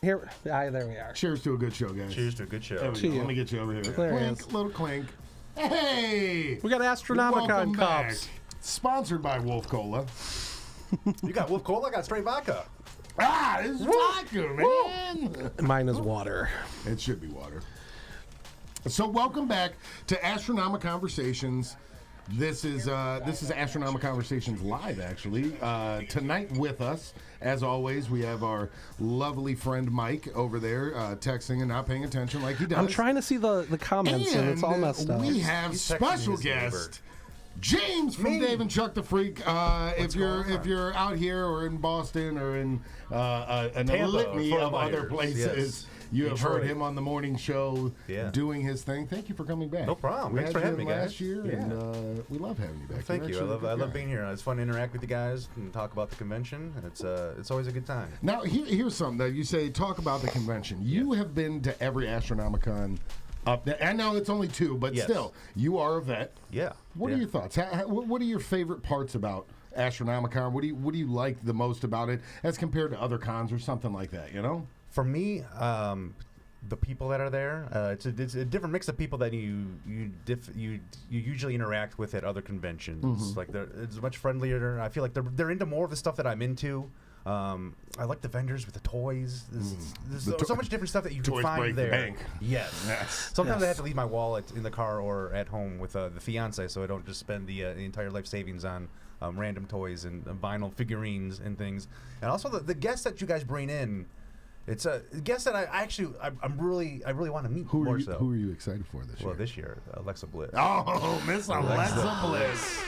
Here, there we are. Cheers to a good show, guys. Cheers to a good show. There we go. Let me get you over here. Clink, little clink. Hey! We got Astronomicon cups. Sponsored by Wolf Cola. You got Wolf Cola? I got straight vodka. This is vodka, man. Mine is water. It should be water. So welcome back to AstronomiConversations. This is AstronomiConversations live, actually. Tonight with us, as always, we have our lovely friend Mike over there texting and not paying attention like he does. I'm trying to see the comments, and it's all messed up. We have special guest James from Dave and Chuck the Freak. If you're out here or in Boston or in a litany of other places. You have heard him on the morning show doing his thing. Thank you for coming back. No problem. Thanks for having me, guys. Last year, and we love having you back. Thank you. I love being here. It's fun to interact with you guys and talk about the convention. It's always a good time. Now, here's something that you say, talk about the convention. You have been to every Astronomicon up there. I know it's only 2, but still, you are a vet. Yeah. What are your thoughts? What are your favorite parts about Astronomicon? What do you like the most about it as compared to other cons or something like that, you know? For me, the people that are there, it's a different mix of people that you usually interact with at other conventions. Like it's much friendlier. I feel like they're into more of the stuff that I'm into. I like the vendors with the toys. There's so much different stuff that you can find there. Bank. Yes. Sometimes I have to leave my wallet in the car or at home with the fiance, so I don't just spend the entire life savings on random toys and vinyl figurines and things. And also the guests that you guys bring in. It's a guest that I really want to meet. Who are you excited for this year? Well, this year, Alexa Bliss. Oh, Miss Alexa Bliss.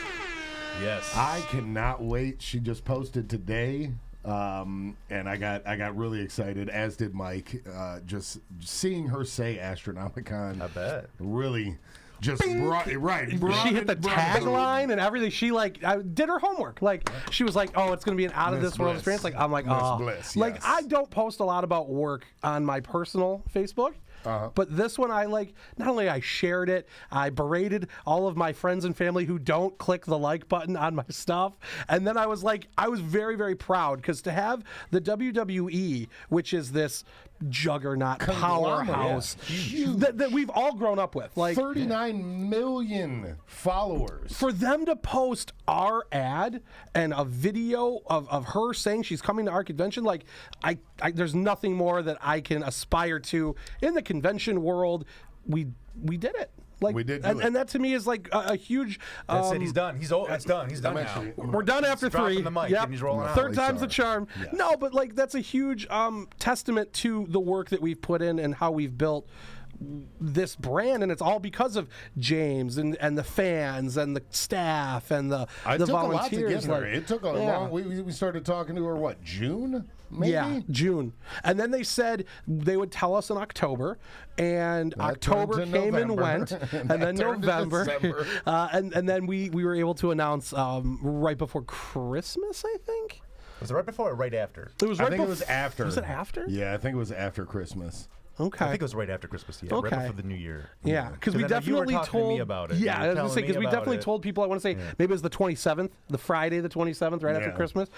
Yes. I cannot wait. She just posted today, and I got really excited, as did Mike. Just seeing her say Astronomicon. I bet. Really. Just brought it right. She hit the tagline and everything. She did her homework. She was like, "Oh, it's going to be an out of this world experience." I'm like, "Oh, Bliss, yes." I don't post a lot about work on my personal Facebook. But this one, not only I shared it, I berated all of my friends and family who don't click the like button on my stuff. And then I was very, very proud because to have the WWE, which is this juggernaut powerhouse that we've all grown up with, 39 million followers, for them to post our ad and a video of her saying she's coming to our convention, there's nothing more that I can aspire to in the convention world. We did it. We did do it. And that to me is a huge. That's it. He's done. It's done. He's done now. We're done after 3. The mic and he's rolling out. Third time's the charm. Yes. No, but that's a huge testament to the work that we've put in and how we've built this brand, and it's all because of James and the fans and the staff and the volunteers. A lot to get her. It took a long. We started talking to her June? Maybe? Yeah, June. And then they said they would tell us in October, and that October came and went, and then November, and then we were able to announce right before Christmas, I think. Was it right before or right after? It was right I think it was after. Was it after? Yeah, I think it was after Christmas. Okay. I think it was right after Christmas. Yeah, right before the New Year. Yeah, because we definitely told me about it. Yeah, I was going to say because we definitely told people. I want to say maybe it was the 27th, the Friday, the 27th, right after Christmas.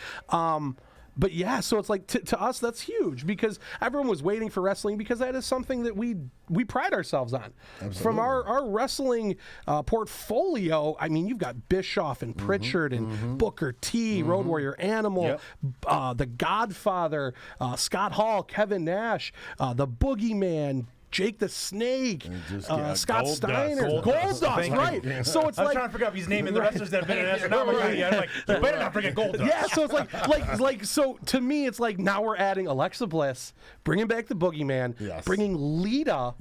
But yeah, so it's to us that's huge because everyone was waiting for wrestling because that is something that we pride ourselves on. Absolutely. From our wrestling portfolio. I mean, you've got Bischoff and Pritchard and Booker T, Road Warrior Animal, the Godfather, Scott Hall, Kevin Nash, the Boogeyman, Jake the Snake, Scott Steiner, Goldust, right? Yeah. So it's I was trying to figure out if he's naming the wrestlers that have been in Astronomicon. I'm like, you better not forget Goldust. Yeah, so it's so to me, it's now we're adding Alexa Bliss, bringing back the Boogeyman, bringing Lita,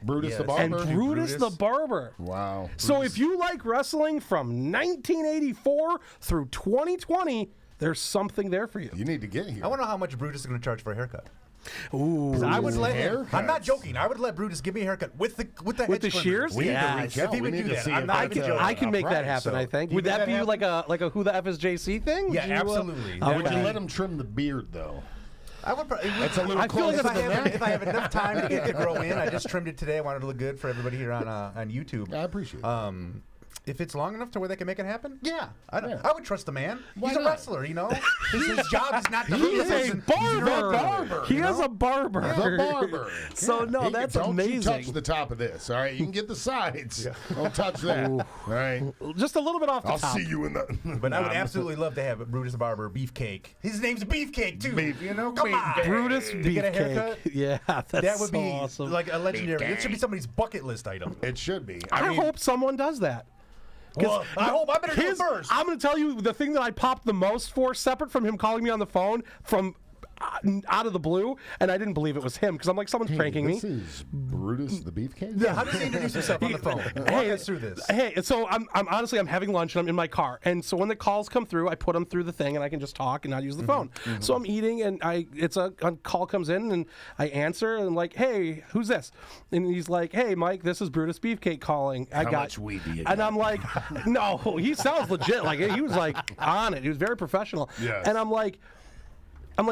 Brutus the Barber, and Brutus the Barber. Wow. So if you like wrestling from 1984 through 2020, there's something there for you. You need to get here. I want to know how much Brutus is going to charge for a haircut. Ooh, I would let him. I'm not joking. I would let Brutus give me a haircut with the shears. We need to reach out. If he would do that, I can make that happen. I think. Would that be like a who the F is JC thing? Yeah, absolutely. Would you let him trim the beard though? I would. That's a little close to that. If I have enough time to get it to grow in, I just trimmed it today. I wanted to look good for everybody here on YouTube. I appreciate it. If it's long enough to where they can make it happen, yeah. Yeah. I would trust the man. Why He's a not? wrestler, you know? His job is not to He is a barber. He is a barber. The barber. So, no, that's don't amazing. You touch the top of this, all right? You can get the sides. Don't touch that, all right? Just a little bit off the I'll top. see you in the... But I would absolutely love to have Brutus the Barber Beefcake. His name's Beefcake, too. You know? Come on. Brutus To get a haircut? Beefcake. Yeah, that's That would so be awesome. like a legendary. It should be somebody's bucket list item. It should be. I hope someone does that. Well, I hope I better do it first. I'm going to tell you the thing that I popped the most for, separate from him calling me on the phone from out of the blue, and I didn't believe it was him because I'm like, someone's pranking me. This is Brutus the Beefcake? Yeah, how does he introduce himself on the phone? Walk us through this. Hey, so I'm honestly having lunch and I'm in my car, and so when the calls come through, I put them through the thing and I can just talk and not use the phone. So I'm eating and a call comes in and I answer and I'm like, hey, who's this? And he's like, hey, Mike, this is Brutus Beefcake calling. How much weed do you And got? I'm like, no, he sounds legit. Like he was like on it. He was very professional. Yes. And I'm like,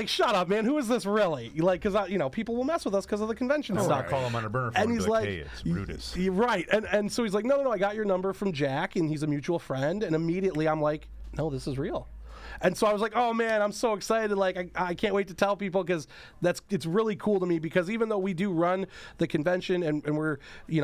shut up, man. Who is this really? Like, because people will mess with us because of the convention I'll stuff. call him on a burner phone And he's like, hey, it's Brutus. You're right. And so he's like, no, I got your number from Jack, and he's a mutual friend. And immediately I'm like, no, this is real. And so I was like, oh man, I'm so excited. Like, I can't wait to tell people because it's really cool to me because even though we do run the convention and we're,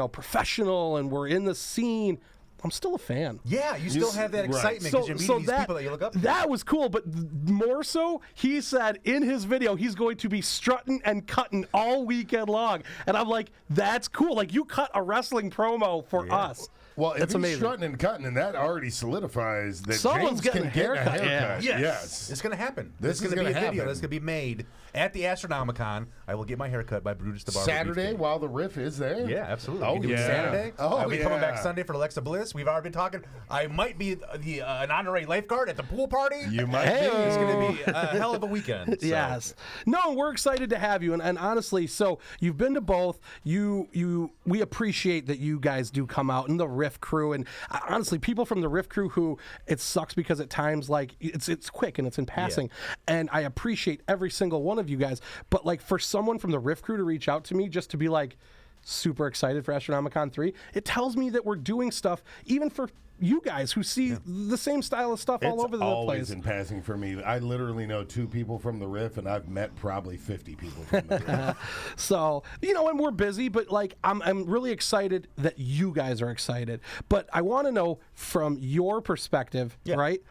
professional and we're in the scene, I'm still a fan. Yeah, you still have that excitement because you're meeting these people that you look up to. That was cool, but more so, he said in his video he's going to be strutting and cutting all weekend long. And I'm like, that's cool. Like, you cut a wrestling promo for us. Well, if That's he's amazing. strutting and cutting, and that already solidifies that Someone's James getting can a get a haircut. haircut. Yes. Yes. It's going to happen. This is is going to be a gonna video happen. that's going to be made at the Astronomicon. I will get my haircut by Brutus the Barber. Saturday Beefcake. while the riff is there? Yeah, absolutely. Oh, We can do it yeah. Saturday. Oh, I'll be coming back yeah. Sunday for Alexa Bliss. We've already been talking. I might be an honorary lifeguard at the pool party. You might Hey. be. It's going to be a hell of a weekend. So. Yes. No, we're excited to have you. And honestly, so you've been to both. We appreciate that you guys do come out and the Riff crew. And honestly, people from the Riff crew who it sucks because at times like it's quick and it's in passing. And I appreciate every single one of you guys. But like for someone from the Riff crew to reach out to me just to be like super excited for Astronomicon 3, it tells me that we're doing stuff even for you guys who see the same style of stuff all over the always place. in passing for me. I literally know 2 people from the Riff, and I've met probably 50 people from the Riff. So, and we're busy, but like I'm really excited that you guys are excited. But I want to know from your perspective, right?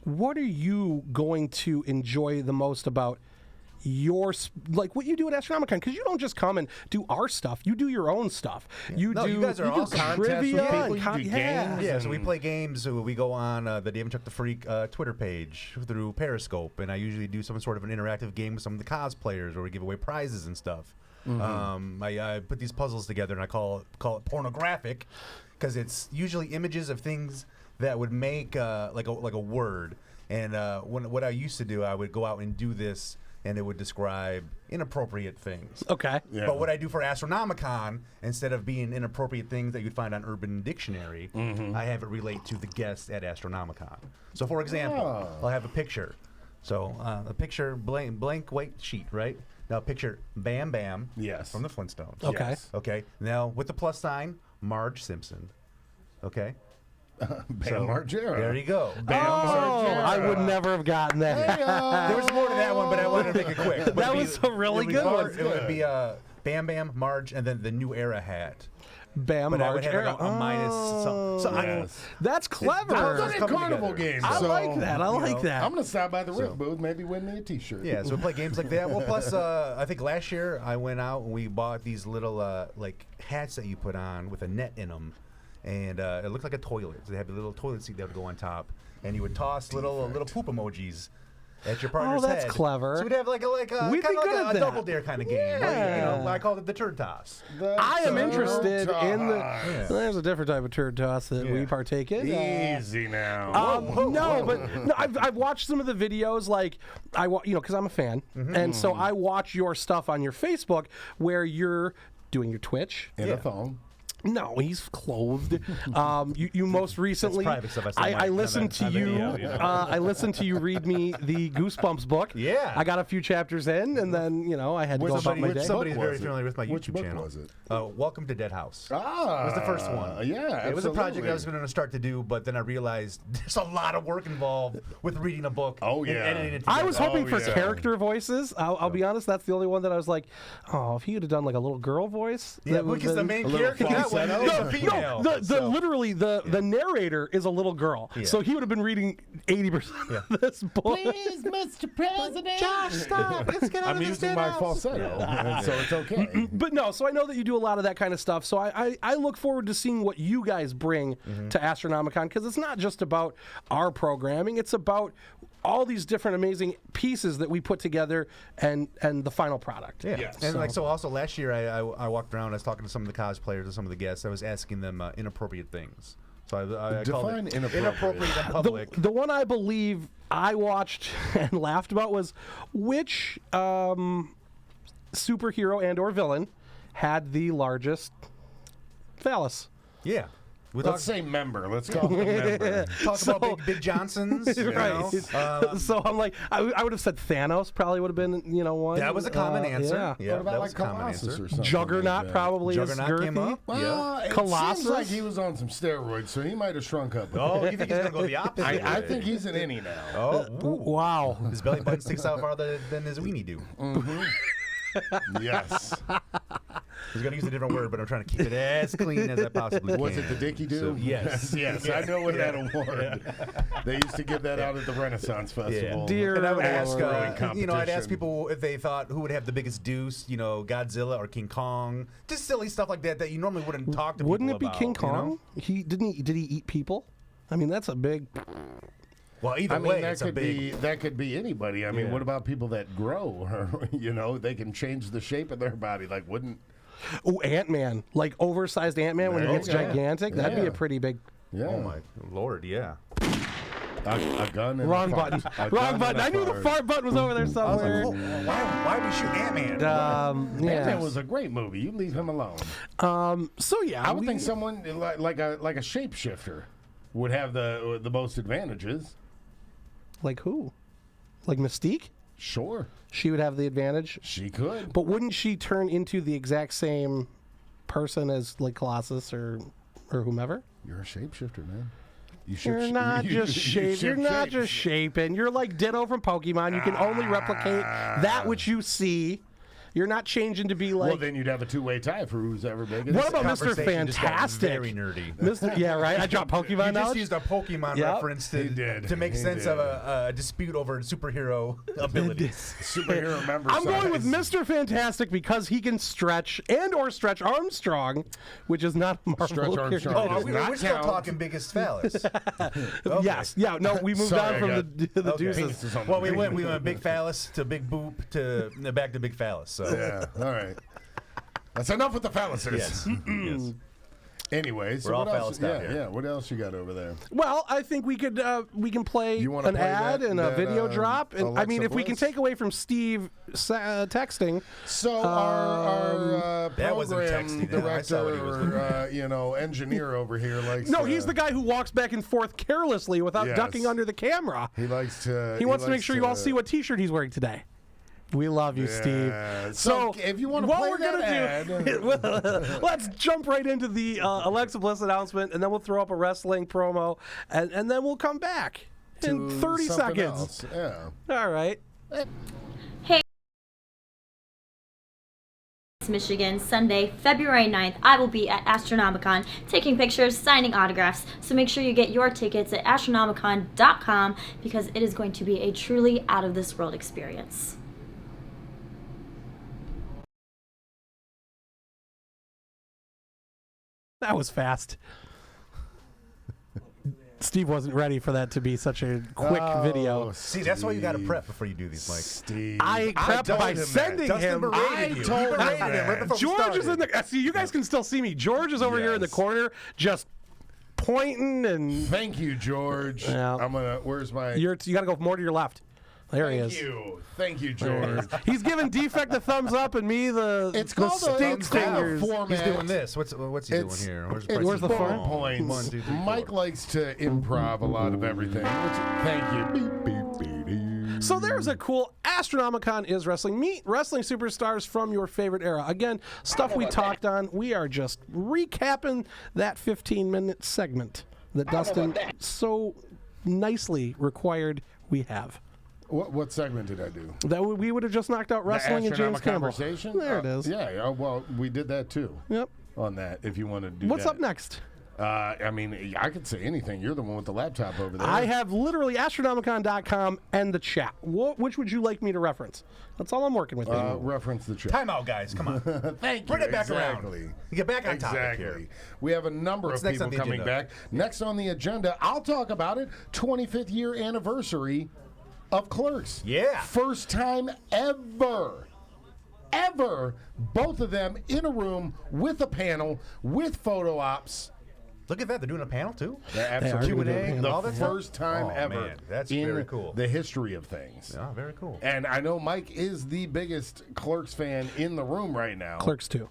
What are you going to enjoy the most about like what you do at Astronomicon? Because you don't just come and do our stuff. You do your own stuff. You guys are awesome. trivia Contests with and people, you do games. Yeah, so we play games. So we go on the Dave and Chuck the Freak Twitter page through Periscope, and I usually do some sort of an interactive game with some of the cosplayers where we give away prizes and stuff. I put these puzzles together, and I call it pornographic because it's usually images of things that would make like a word. And what I used to do, I would go out and do this, and it would describe inappropriate things. Okay. Yeah. But what I do for Astronomicon, instead of being inappropriate things that you'd find on Urban Dictionary, I have it relate to the guests at Astronomicon. So, for example, I'll have a picture. So, a picture, blank white sheet, right? Now, picture Bam Bam Yes. from the Flintstones. Okay. Yes. Okay. Now, with the plus sign, Marge Simpson. Okay. Bam Margera. There you go. Bam Margera. I would never have gotten that. There was more to that one, but I wanted to make it quick. But That it'd was be- a really it would be good one. Mar- It would be Bam Bam, Marge, and then the New Era hat. Bam, But I would Marge, have like a minus. So Yes. That's clever. I've done it coming carnival together. games. I so like that. I like that. I'm gonna stop by the Riff booth, maybe win me a T-shirt. yeah, so we play games like that. Well, plus, I think last year I went out and we bought these little like hats that you put on with a net in them, and it looked like a toilet. So they have a little toilet seat that would go on top, and you would toss little poop emojis at your partner's that's head. clever. So we'd have like a We'd kind be of good like at a that. double dare kind of game. Yeah. I called it the turd toss. I am interested in the. Toss. There's a different type of turd toss that we partake in. Easy now. No, I've watched some of the videos. Like because I'm a fan, and so I watch your stuff on your Facebook where you're doing your Twitch. In a thong. No, he's clothed. You most recently. private stuff. I listened to you. I listened to you read me the Goosebumps book. Yeah. I got a few chapters in, and then I had to go about my day. Somebody's very was it? familiar with my Which YouTube book channel. was it? Welcome to Dead House. Ah, It was the first one. Yeah, It was a project absolutely. I was going to start to do, but then I realized there's a lot of work involved with reading a book. Oh, and yeah. editing it I together. was hoping for yeah. character voices. I'll be honest, that's the only one that I was like, oh, if he would have done like a little girl voice. Yeah, that would've because the been- main little character in that one falsetto. is a female. Literally the narrator is a little girl, so he would have been reading 80% of this book. Please, Mr. President. Josh, stop. Let's get out I'm of this using dead my house. falsetto, so it's okay. But no, so I know that you do a lot of that kind of stuff. So I look forward to seeing what you guys bring to Astronomicon, because it's not just about our programming; it's about all these different amazing pieces that we put together and the final product. Yeah, Yes. and so also last year I walked around. I was talking to some of the cosplayers and some of the guests. I was asking them inappropriate things. So I called Define it inappropriate. in public. The one I believe I watched and laughed about was which superhero and/or villain had the largest phallus. Yeah, we Let's say member. Let's call him member. talk So- about big Johnsons. you know? Right. So I'm like, I would have said Thanos probably would have been, one. That was a common answer. Yeah. What about that like was a common Colossus answer. or something? Juggernaut like that? probably Juggernaut is came girthy. up. Well, it Colossus? seems like he was on some steroids, so he might have shrunk up. Oh, you think he's gonna go the opposite? I think he's an innie now. Oh, Wow. his belly button sticks out farther than his weenie do. Yes. I was gonna use a different word, but I'm trying to keep it as clean as I possibly can. Was it the Dicky Do? So, yes. yes. I know what that award. They used to give that out at the Renaissance Festival. Dear And I would Lord. ask, Throwing I'd ask competition. people if they thought who would have the biggest deuce, Godzilla or King Kong, just silly stuff like that that you normally wouldn't talk to Wouldn't it people be about. King you Kong? know? Did he eat people? I mean, that's a big. Well, either I mean, way, that it's a could big. that could be anybody. I mean, Yeah. what about people that grow? Or, they can change the shape of their body. Like, wouldn't? Oh, Ant-Man, like oversized Ant-Man when he There gets you go. gigantic. That'd be Yeah. a pretty big. Yeah. Oh my Lord, yeah. A gun. And Wrong a fart. button. A Wrong gun button. and a I knew the fart button was over there I was somewhere. like, why we shoot Ant-Man? Yeah. Ant-Man was a great movie. You leave him alone. So yeah, I would think someone like a shapeshifter would have the most advantages. Like who? Like Mystique? Sure, She would have the advantage. she could. But wouldn't she turn into the exact same person as like Colossus or whomever? You're a shapeshifter, man. You're not just shaping. You're not just shaping. You're like Ditto from Pokemon. You can only replicate that which you see. You're not changing to be like. Well, then you'd have a two-way tie for who's ever biggest. What about Mr. Conversation just got Fantastic? Very nerdy. Yeah, right. I dropped Pokemon You just knowledge. used a Pokemon Yep. reference He did. to make He sense did. of a dispute over superhero abilities. superhero member? I'm going with size. Mr. Fantastic because he can stretch stretch Armstrong, which is not a Marvel Stretch character. Armstrong. Oh, does not we're still count. talking biggest phallus. Yes. Yeah. No, we moved Sorry, on from I the got deuces. penises on Well, the we brain. went big phallus to big boop to back to big phallus. So Yeah. All right. That's enough with the phalluses. yes, yes. Anyway, so We're what all else? phallused out Yeah, here. yeah. What else you got over there? Well, I think we could we can play You wanna an play ad that- and a that, video drop, and I mean, Alexa if we can Bliss? take away from Steve texting, So our That wasn't program texting. I saw what he was director or engineer over here likes. no, he's the guy who walks back and forth carelessly without Yes. ducking under the camera. He likes to. He wants to make likes sure you all see what T-shirt he's wearing today. We love you, Steve. Yeah. So, if you want to what play we're that gonna do, ad, let's jump right into the Alexa Bliss announcement, and then we'll throw up a wrestling promo, and then we'll come back in to 30 something seconds. else. Yeah. All right. Michigan, Sunday, February 9th. I will be at Astronomicon taking pictures, signing autographs. So make sure you get your tickets at astronomicon.com because it is going to be a truly out of this world experience. That was fast. Steve wasn't ready for that to be such a quick video. See, that's why you got to prep before you do these, Mike. Steve. I prepped told by him that. sending Dustin him. berated you. told He him berated that. him right before we George is started. in the. See, you guys can still see me. George is over here in the Yes. corner, just pointing, and Thank you, George. Yeah. I'm gonna. Where's my? you got to go more to your left. There he is. Thank you, George. He's giving Defect a thumbs up and me the It's called the stink thumbs down fingers. format. He's doing this. What's he doing here? Where's the phone? points. 1, 2, 3, 4. Mike likes to improv a lot of everything. Thank you. Beep, beep, beep, beep. So there's a cool Astronomicon is wrestling. Meet wrestling superstars from your favorite era. Again, stuff we talked on. We are just recapping that 15-minute segment that Dustin so nicely required we have. What segment did I do? That we would have just knocked out wrestling and James Campbell. Conversation? There it is. Yeah, well, we did that too. Yep. On that, if you want to do What's that. up next? I mean, I could say anything. You're the one with the laptop over there. I have literally Astronomicon.com and the chat. Which would you like me to reference? That's all I'm working with. baby. Reference the chat. Time out, guys. Come on. Thank you. Bring it back exactly. around. You get back on topic Exactly. here. We have a number What's of next people on the coming agenda? back. Next on the agenda, I'll talk about it. 25th year anniversary of Clerks. Yeah. First time ever. Both of them in a room with a panel with photo ops. Look at that. They're doing a panel, too? They're are absolutely doing a doing panel. the All that stuff? first time Oh, ever man, that's in very cool. the history of things. Oh, very cool. And I know Mike is the biggest Clerks fan in the room right now. Clerks 2.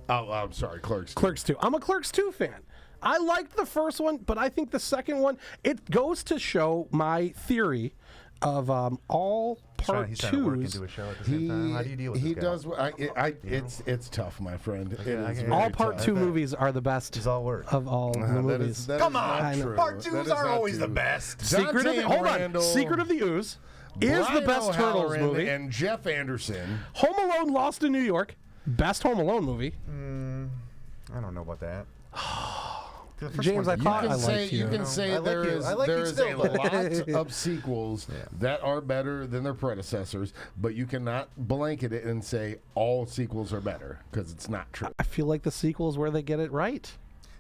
Oh, I'm sorry, Clerks. Clerks 2. I'm a Clerks 2 fan. I liked the first one, but I think the second one, it goes to show my theory of all part He's trying to work twos. into a show at the same time. How do you deal with He this guy? does. It's tough, my friend. It is get very All part tough. 2 movies are the best It's all work. of all the That movies. is, that Come is on. not true. Part That 2s is are not always the true. best. Secret of the, hold on. Secret of the Ooze is the best Turtles O'Halloran movie. and Jeff Anderson. Home Alone Lost in New York, best Home Alone movie. I don't know about that. The first James, one's I a- thought I liked You you. can say I like there you. is I like there you is still, a though. lot of sequels that are better than their predecessors, but you cannot blanket it and say all sequels are better because it's not true. I feel like the sequel is where they get it right.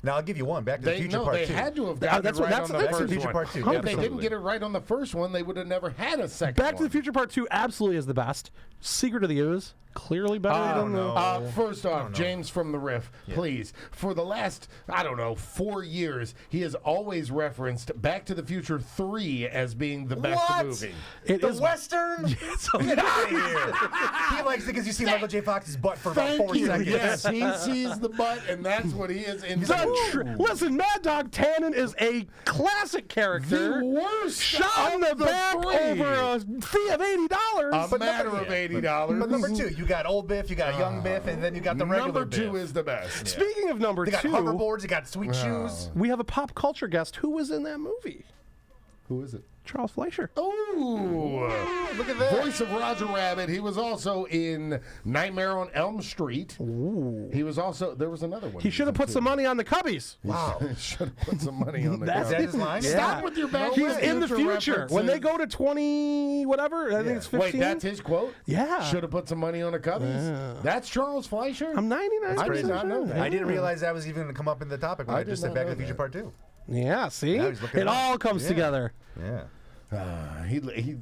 Now, I'll give you one. Back to the They Future no, Part they 2. had to have gotten that's it what- right that's- on the that's first Future one. Part 2. If they didn't Absolutely. get it right on the first one, they would have never had a second Back to the one. Future Part 2 absolutely is the best. Secret of the Ooze, clearly better than the... First off, James from the Riff, please. For the last, 4 years, he has always referenced Back to the Future 3 as being the best What? movie. It The is Western? Get out of here. He likes it because you see Michael J. Fox's butt for about 4 seconds. Yes, he sees the butt, and that's what he is into. Listen, Mad Dog Tannen is a classic character. The worst Shot in of the back three. over a fee of $80. A matter of $80. But number 2, you got old Biff, you got young Biff, and then you got the regular Number Biff. 2 is the best. Speaking of number They got 2, hoverboards, you got sweet shoes. we have a pop culture guest who was in that movie. Who is it? Charles Fleischer. Ooh, Look at that. voice of Roger Rabbit. He was also in Nightmare on Elm Street. Ooh. He was also, there was another one. He should have put some money on the Cubbies. Wow. Should have put some money on the That's Is that his line? Stop with your back. He's in the future. When they go to 20, whatever, I think it's 15. Wait, that's his quote? Yeah. Should have put some money on the Cubbies. That's Charles Fleischer? I'm 99. I did not know that. I didn't realize that was even going to come up in the topic when I I just did said not Back to know the Future that. Part 2. Yeah, see? Now he's looking It it up. all comes Yeah. together. Yeah. He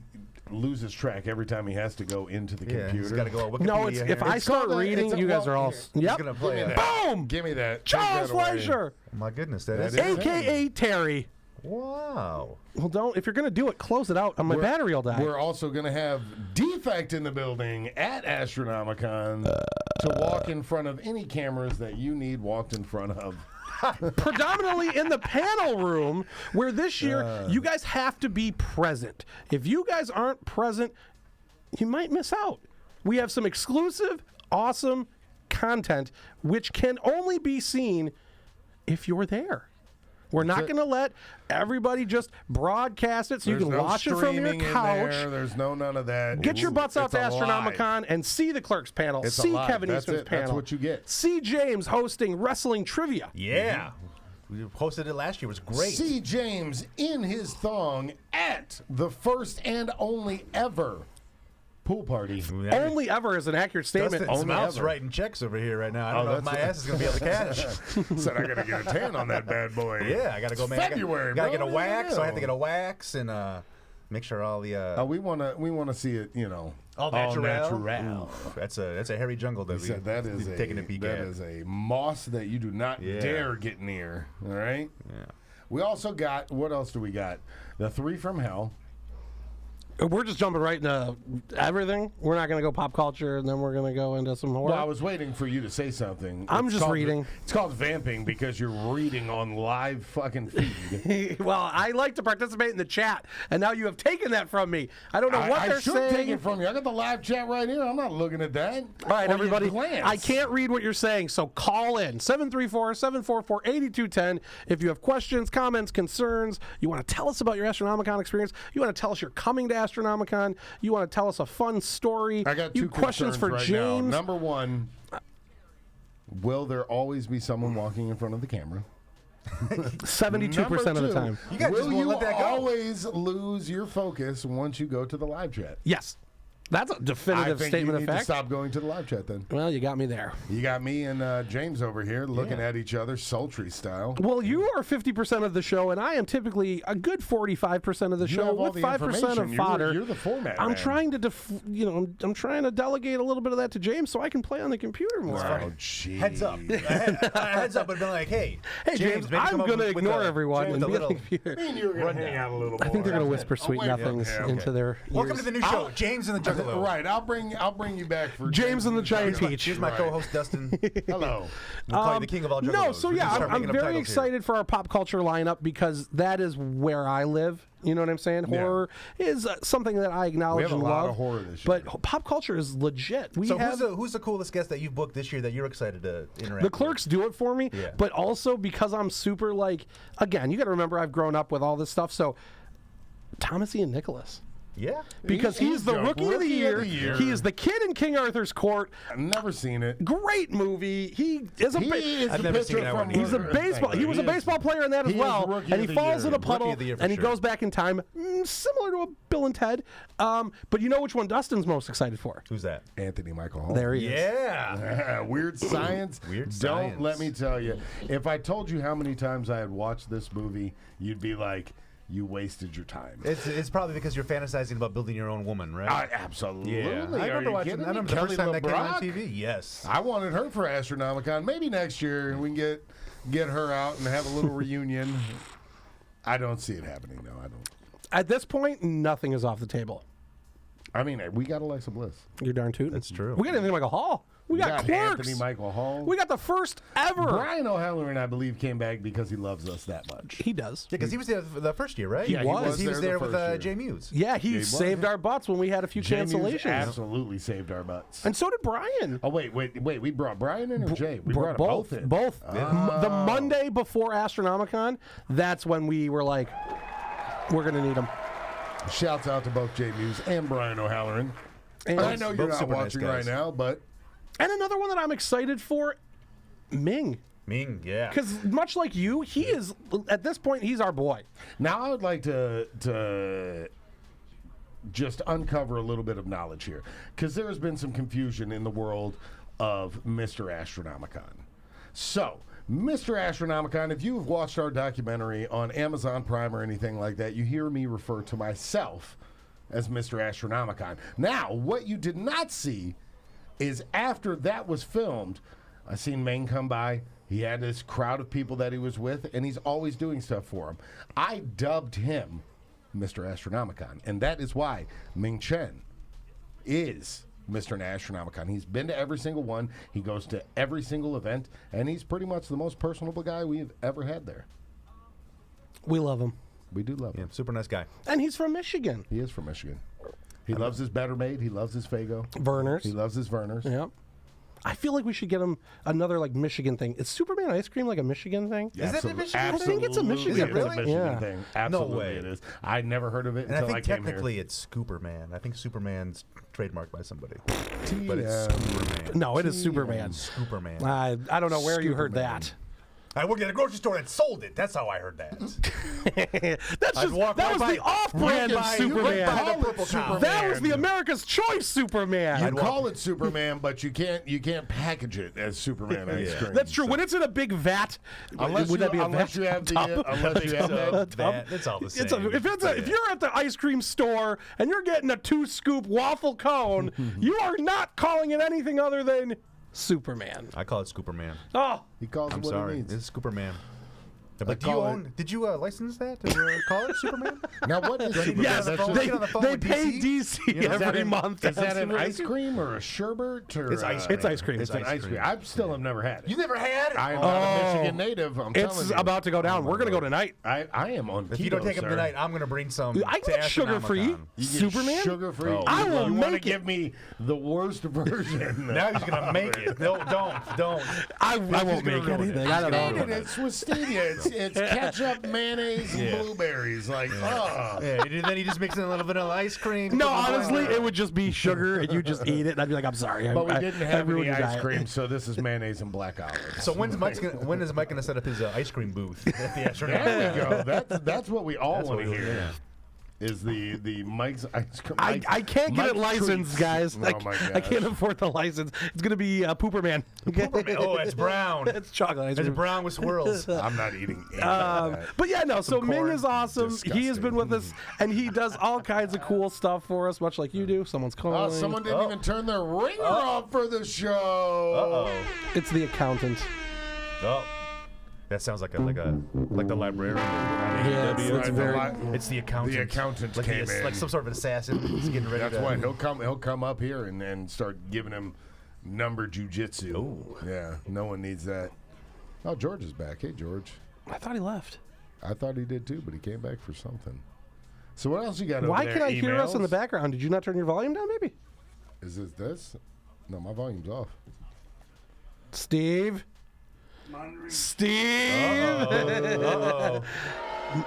loses track every time he has to go into the Yeah, computer. he's got to go on Wikipedia. No, it's if here. I start called a- reading, it's a- you guys well, are all... here, Yep. He's going to play Give me it. that. Boom! Give me that. Charles Take that away. Fleischer, Oh, my goodness, that That is... is- a.k.a. Terry. Wow. Well, don't. If you're going to do it, close it out. My battery will die. We're also going to have Defect in the building at Astronomicon to walk in front of any cameras that you need walked in front of. Predominantly in the panel room, where this year you guys have to be present. If you guys aren't present, you might miss out. We have some exclusive, awesome content, which can only be seen if you're there. We're not going to let everybody just broadcast it so you There's can no watch it from your streaming in couch. there. There's none of that. Get your butts out to It's alive. Astronomicon and see the Clerks panel. It's see alive. Kevin That's Eastman's it. panel. That's what you get. See James hosting wrestling trivia. Yeah. We hosted it last year. It was great. See James in his thong at the first and only ever pool party. Only ever is an accurate statement. Dustin's Only mouth's ever. writing checks over here right now. I don't know if that's my right. ass is going to be able to cash. Said I gotta get a tan on that bad boy. Yeah, I got to go, man. February, Got to bro. get a wax, so I have to Yeah. get a wax and make sure all the... We wanna see it. all natural. natural. Oof, that's a hairy jungle that He said that is we've taken a peek that at. is a moss that you do not Yeah. dare get near. All right. Yeah. We also got, what else do we got? The 3 from Hell. We're just jumping right into everything. We're not going to go pop culture, and then we're going to go into some horror. Well, I was waiting for you to say something. I'm just reading. It's called vamping because you're reading on live fucking feed. Well, I like to participate in the chat, and now you have taken that from me. I don't know what they're I should saying. take it from you. I got the live chat right here. I'm not looking at that. All right, Or everybody. your glance. I can't read what you're saying, so call in 734-744-8210 if you have questions, comments, concerns. You want to tell us about your Astronomicon experience. You want to tell us you're coming to Astronomicon. You want to tell us a fun story. I got two questions for right James. Now. Number one, will there always be someone walking in front of the camera? 72% of the time. You guys just Will won't you let that go. always lose your focus once you go to the live chat? Yes. That's a definitive I think statement you of need to fact. stop going to the live chat then. Well, you got me there. You got me and James over here looking at each other sultry style. Well, you are 50% of the show, and I am typically a good 45% of the You show have all with the 5% of information. fodder. You're the format I'm man. trying to, I'm trying to delegate a little bit of that to James so I can play on the computer more. Oh, jeez. Heads up. Heads up, but been like, hey, James, maybe I'm come up going to with ignore a- everyone with and a be on the little. computer. Me and you were going to hang out a little more. I think they're going to whisper sweet wait, nothings okay. into their Welcome ears. to the new show, James and the Juggalo. Right, I'll bring you back for James and the Giant Juggalo. Peach. Here's my Right. co-host Dustin. Hello. We'll call you the king of all juggalos. No, so We yeah, can start I'm making up very titles here. excited for our pop culture lineup because that is where I live. You know what I'm saying? Yeah. Horror is something that I acknowledge We have a and lot love. of horror this year. But pop culture is legit. We So have who's the coolest guest that you've booked this year that you're excited to interact the with? clerks do it for me, Yeah. but also because I'm super again, you got to remember I've grown up with all this stuff. So Thomas Ian Nicholas. Yeah. Because he's the rookie of the year. He is the kid in King Arthur's court. I've never seen it. Great movie. He is a He is I've the never pitcher seen that from one He's a either. baseball. He was a baseball player in that as he is well, rookie and of he the falls year. in a puddle, Rookie of the year for and he sure. goes back in time, similar to a Bill and Ted. But you know which one Dustin's most excited for? Who's that? Anthony Michael Hall. There he is. Yeah. Weird science. Weird Don't science. let me tell you. If I told you how many times I had watched this movie, you'd be like, you wasted your time. It's probably because you're fantasizing about building your own woman, right? Absolutely. yeah. Are I remember you watching. kidding I me? remember the first Kelly time that came on LeBrock? TV. Yes. I wanted her for Astronomicon. Maybe next year we can get her out and have a little reunion. I don't see it happening. No, I don't. At this point, nothing is off the table. I mean, we got Alexa Bliss. You're darn tootin'. That's true. We got Anthony Michael Hall. We got Clerks. Anthony Michael Hall. We got the first ever. Brian O'Halloran, I believe, came back because he loves us that much. He does. Yeah, because he was there the first year, right? Yeah, he was He was there there the with first year. Jay Muse. Yeah, he was, saved yeah. our butts when we had a few Jay Muse cancellations. absolutely saved our butts. And so did Brian. Oh, wait. We brought Brian in or Jay? We brought them both in. Both. The Monday before Astronomicon, that's when we were like, we're going to need them. Shouts out to both Jay Muse and Brian O'Halloran. And, I know you're both not super nice watching guys. right now, but and another one that I'm excited for, Ming. Ming, yeah. Because much like you, he is, at this point, he's our boy. now I would like to just uncover a little bit of knowledge here, because there has been some confusion in the world of Mr. Astronomicon. So, Mr. Astronomicon, if you have watched our documentary on Amazon Prime or anything like that, you hear me refer to myself as Mr. Astronomicon. Now, what you did not see is after that was filmed, I seen Ming come by. He had this crowd of people that he was with, and he's always doing stuff for him. I dubbed him Mr. Astronomicon, and that is why Ming Chen is Mr. Astronomicon. He's been to every single one. He goes to every single event, and he's pretty much the most personable guy we've ever had there. We love him. We do love Yeah, him. super nice guy. And he's from Michigan. He is from Michigan. He loves his Better Made. He loves his Fago. Verners. He loves his Verners. Yep. I feel like we should get him another Michigan thing. Is Superman ice cream like a Michigan thing? Is it in Michigan? I think it's a Michigan Is it thing. really? It's a Michigan Yeah. thing. Absolutely way. it is. I never heard of it And I until think came technically it's Scooperman. I think Superman's trademarked by somebody. here. But it's Scooperman. No, it is Superman. Scooperman. I don't know where you heard Superman. that. I worked at a grocery store and sold it. That's how I heard that. That's just walk that right was by- the off-brand right of by- Superman. right by the Call it purple cow. Superman. That was the America's Choice Superman. You call it Superman, but you can't package it as Superman ice Yeah. cream. That's true. When it's in a big vat, Unless would you, that be a unless vat? you have the unless you have that. That, it's all the same. If you're at the ice cream store and you're getting a 2-scoop waffle cone, you are not calling it anything other than Superman. I call it Scooperman. Oh, He calls I'm it what sorry. he needs. It's Scooperman. But did you license that to call it Superman? Now, what is Superman? Yes, That's just- they pay DC every month. Is that an Superman. ice cream or a sherbet? Or, It's ice cream. It's ice cream. It's an ice cream. I still have never had it. You never had it? I am not a Michigan native. I'm telling It's you. about to go down. We're going to go tonight. I am on If keto, you don't take sir. them tonight, I'm going to bring some. I can get sugar-free. You get Superman? sugar-free. Oh. I will You want to make it. give me the worst version. Now he's going to make it. No, don't. I won't make anything. I don't know. It's with stevia. It's ketchup, mayonnaise, and blueberries. Like, oh. Yeah, then he just mixes in a little vanilla ice cream. No, honestly, it would just be sugar, and you just eat it, and I'd be like, I'm sorry. But we didn't have ruined any your ice diet. cream, so this is mayonnaise and black olives. So when is Mike going to set up his ice cream booth at the Astronomic? There we go. That's what we all That's want what to we hear. yeah. Is the Mike's ice cream? I can't get it Mike's licensed, treats. guys. Oh my I can't gosh. afford the license. It's going to be Pooperman. Oh, it's brown. It's chocolate ice It's cream. brown with swirls. I'm not eating any of that. But yeah, no. So Ming corn. is awesome. He has Disgusting. been with us, and he does all kinds of cool stuff for us, much like you do. Someone's calling. Oh, someone didn't even turn their ringer off for the show. It's the accountant. Oh. That sounds like the librarian. Yeah, it's very. It's the accountant. The accountant like came in. like some sort of an assassin. He's getting ready. That's to, why he'll come up here and start giving him number jujitsu. Oh. Yeah, no one needs that. Oh, George is back. Hey, George. I thought he left. I thought he did too, but he came back for something. So what else you got over Why there? can I hear us in the Emails? background? Did you not turn your volume down, maybe? Is it this? No, my volume's off. Steve. Steve. Uh-oh.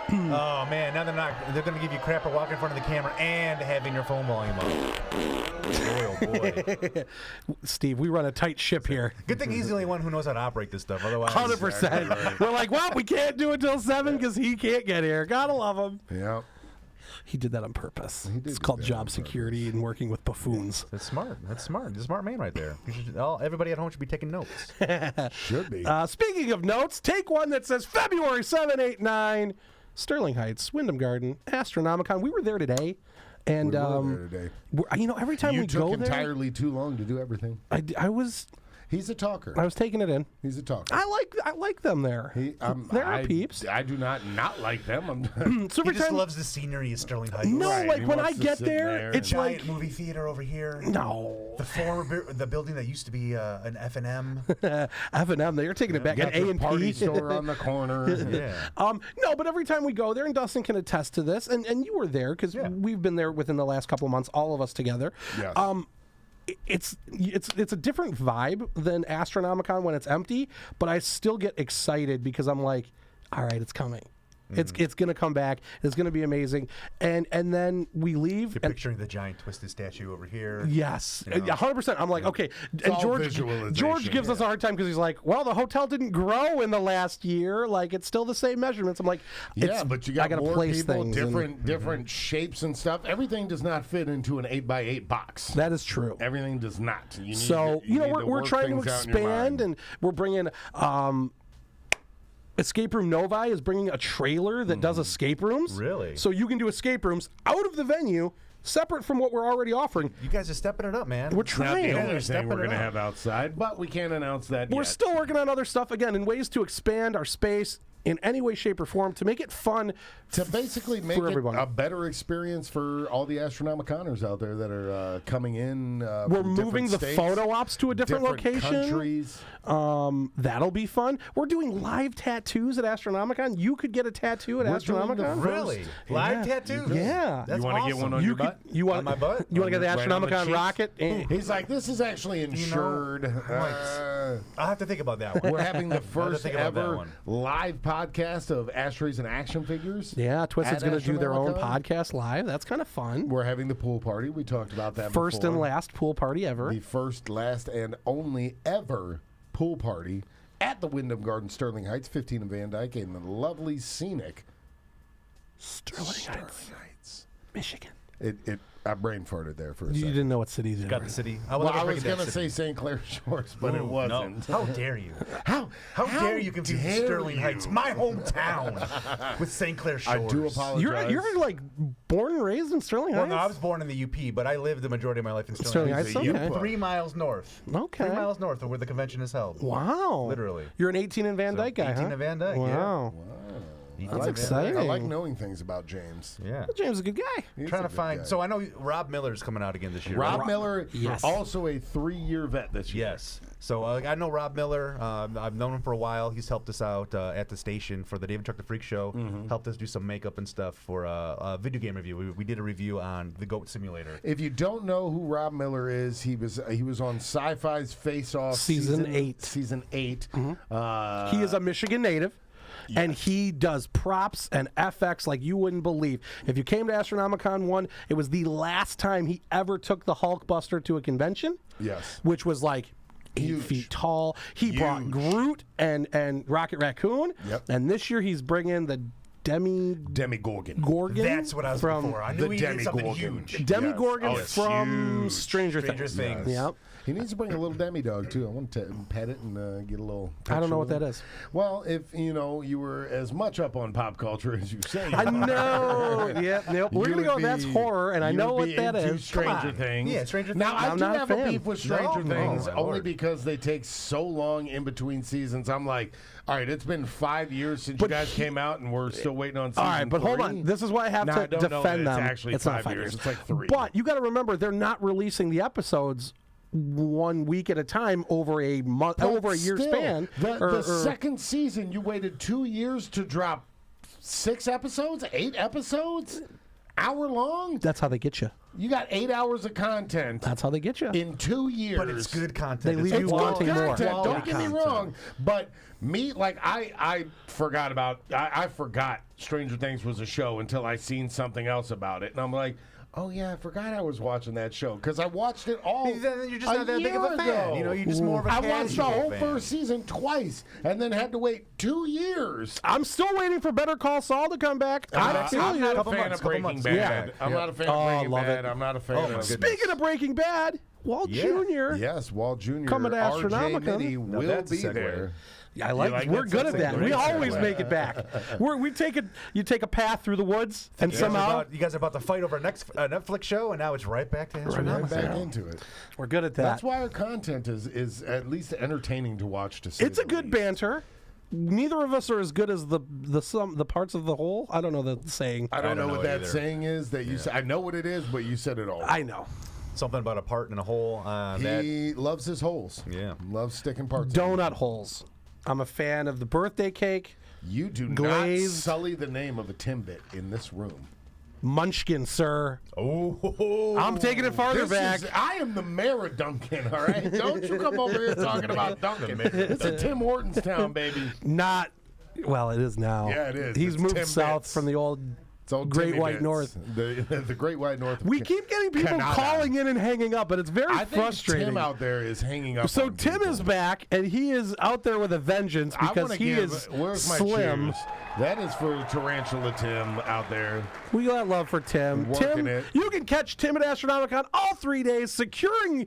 Oh man! Now they're going to give you crap for walking in front of the camera and having your phone volume up. Boy, oh boy! Steve, we run a tight ship here. Good thing he's the only one who knows how to operate this stuff. Otherwise, 100%. We're like, well, we can't do it till 7 because he can't get here. Gotta love him. Yeah. He did that on purpose. did It's do called that job on security and working with buffoons. That's smart. That's smart. He's a smart man right there. Everybody at home should be taking notes. Should be. Speaking of notes, take one that says February 7, 8, 9, Sterling Heights, Wyndham Garden, Astronomicon. We were there today. And, we were there today. every time You we took go there, entirely too long to do everything. I was He's a talker. taking it in. He's a talker. I like them there. There are peeps. I do not like them. So He every just time, loves the scenery of Sterling Heights. no, Right, like he when I wants to get sit there, there it's Giant like movie theater over here. no. The building that used to be an F&M. F&M, they're taking it back. Got An the party A&P. store on the corner. Yeah. No, but every time we go there, and Dustin can attest to this, and you were there because we've been there within the last couple of months, all of us together. Yes. It's a different vibe than Astronomicon when it's empty, but I still get excited because I'm like, all right, it's coming. It's gonna come back. It's gonna be amazing. And then we leave. You're and picturing the giant twisted statue over here. yes, 100%. I'm like, okay. And all George visualization, gives us a hard time because he's like, well, the hotel didn't grow in the last year. Like, it's still the same measurements. I'm like, Yeah, but you I got gotta more place people, things and- different shapes and stuff. Everything does not fit into an 8x8 box. that is true. Everything does not. You need So to, you need to we're work trying to things out in your expand, mind. and we're bringing. Escape Room Novi is bringing a trailer that does escape rooms. Really? So you can do escape rooms out of the venue, separate from what we're already offering. You guys are stepping it up, man. We're Not trying. the only thing stepping we're it going to up. have outside, but we can't announce that We're yet. still working on other stuff again in ways to expand our space in any way, shape, or form to make it fun. To basically make for it everyone. a better experience for all the Astronomiconers out there that are coming in. We're from moving different the states, photo ops to a different location. countries. That'll be fun. We're doing live tattoos at Astronomicon. You could get a tattoo at We're doing the Astronomicon. Really? Live Yeah. tattoos? Yeah. That's You want to awesome. get one on You your could. butt? You want On my butt? You want to get the Right on the Astronomicon cheeks? rocket? He's like, this is actually insured. I'll have to think about that one. We're having the I'll have to first think about that ever one. live podcast of ashtrays and action figures. Yeah, Twisted's at going to do their own Astronomicon. podcast live. That's kind of fun. We're having the pool party. We talked about that First before. and last pool party ever. The first, last, and only ever pool party at the Wyndham Garden, Sterling Heights, 15 in Van Dyke, in the lovely scenic Sterling Heights, Heights. Michigan. I brain farted there for a You second. didn't know what city they're Got in. the city. Well, I was going to say St. Clair Shores, but it Ooh, wasn't. No. How dare you? How dare you confuse dare Sterling you? Heights, my hometown, with St. Clair I Shores? do apologize. You're like born and raised in Sterling Well, Heights? no, I was born in the UP, but I lived the majority of my life in Sterling, Sterling Heights. Heights, okay. 3 miles north. Okay. 3 miles north of where the convention is held. Wow. Literally. You're an 18 in Van Dyke guy, 18 huh? in Van Dyke, Wow. yeah. That's exciting. I like knowing things about James. Yeah. James is a good guy. He's Trying a to good find. guy. So I know Rob Miller's coming out again this year. Rob right? Miller, Yes. also a 3-year vet this year. Yes. So I know Rob Miller. I've known him for a while. He's helped us out at the station for the David Chuck the Freak Show. Helped us do some makeup and stuff for a video game review. We did a review on the Goat Simulator. If you don't know who Rob Miller is, he was on Sci-Fi's Face Off Season 8. Season 8. He is a Michigan native. And he does props and FX like you wouldn't believe. If you came to Astronomicon 1, it was the last time he ever took the Hulkbuster to a convention. Yes. Which was like 8 Huge. feet tall. He brought Groot and Rocket Raccoon. Yep. And this year he's bringing the Demigorgon. Gorgon. That's what I was from looking for. I knew The he did something Demigorgon. huge. Demigorgon Yes. Oh, it's from huge. Stranger Stranger Things. Things. Yep. He needs to bring a little demi-dog, too. I want to pet it and get a little I don't know picture what that with is. it. Well, if, you were as much up on pop culture as you say. I know. Yep. Nope. We're going to go, that's horror, and I know what that is. Stranger Things. Yeah, Stranger Now, Things. I I'm do not a have a fan. beef with Stranger No? Things Oh, my only Lord. because they take so long in between seasons. I'm like, all right, it's been 5 years since you guys came out, and we're still waiting on season All right, but hold 3. on. This is why I have No, to I don't know that defend it's them. actually It's not 5 5 years. years. It's like 3. But you got to remember, they're not releasing the episodes 1 week at a time over a month, But over a year still, span. The second season, you waited 2 years to drop 6 episodes, 8 episodes, hour long. That's how they get you. You got 8 hours of content That's how they get you. in 2 years. But it's good content. They leave It's you It's quality good wanting more. content. Don't quality get me content. wrong, but me, like I forgot about. I forgot Stranger Things was a show until I seen something else about it, and I'm like, oh yeah, I forgot I was watching that show because I watched it all. Then you're just a not that big of a year fan. ago. You're just more of a I watched the casual whole fan. first season twice, and then had to wait 2 years. I'm still waiting for Better Call Saul to come back. I feel I'm you. not a Couple fan months, of couple Breaking months. Bad. Yeah. I'm not a fan Oh, of Breaking love Bad. it. I'm not a fan Oh, my of. goodness. Speaking of Breaking Bad, Walt Jr. Yes, Walt Jr. Coming to RJ Astronomicon. Mitty Now will that's a be segue. there. I like. like We're that? good at That's a that. We great always segue. make it back. You take a path through the woods, and somehow You guys are about to fight over a next Netflix show, and now it's right back to Right Astronomicon. back into it. we're good at that. That's why our content is at least entertaining to watch. To say It's a the good least. banter. Neither of us are as good as the parts of the whole. I don't know the saying. I don't know know what it that either. saying is. That you said. I know what it is, but you said it all. I know. Something about a part in a hole. He loves his holes. Yeah. Loves sticking parts. in Donut holes. I'm a fan of the birthday cake. it. You do glazed. not sully the name of a Timbit in this room. Munchkin, sir. Oh, I'm taking it farther back. I am the mayor of Duncan, all right? Don't you come over here talking about Duncan. It's a Tim Hortons town, baby. Not. Well, it is now. Yeah, it is. He's It's moved 10 south bits. from the old It's old Great Timmy White Bits. North. The Great White North. We keep getting people Canada. calling in and hanging up, but it's very I think frustrating. Tim out there is hanging up. So on Tim people. is back, and he is out there with a vengeance I because wanna he give, is where's my slim. cheers? That is for Tarantula Tim out there. We got love for Tim. Working Tim, it. you can catch Tim at Astronomicon all 3 days, securing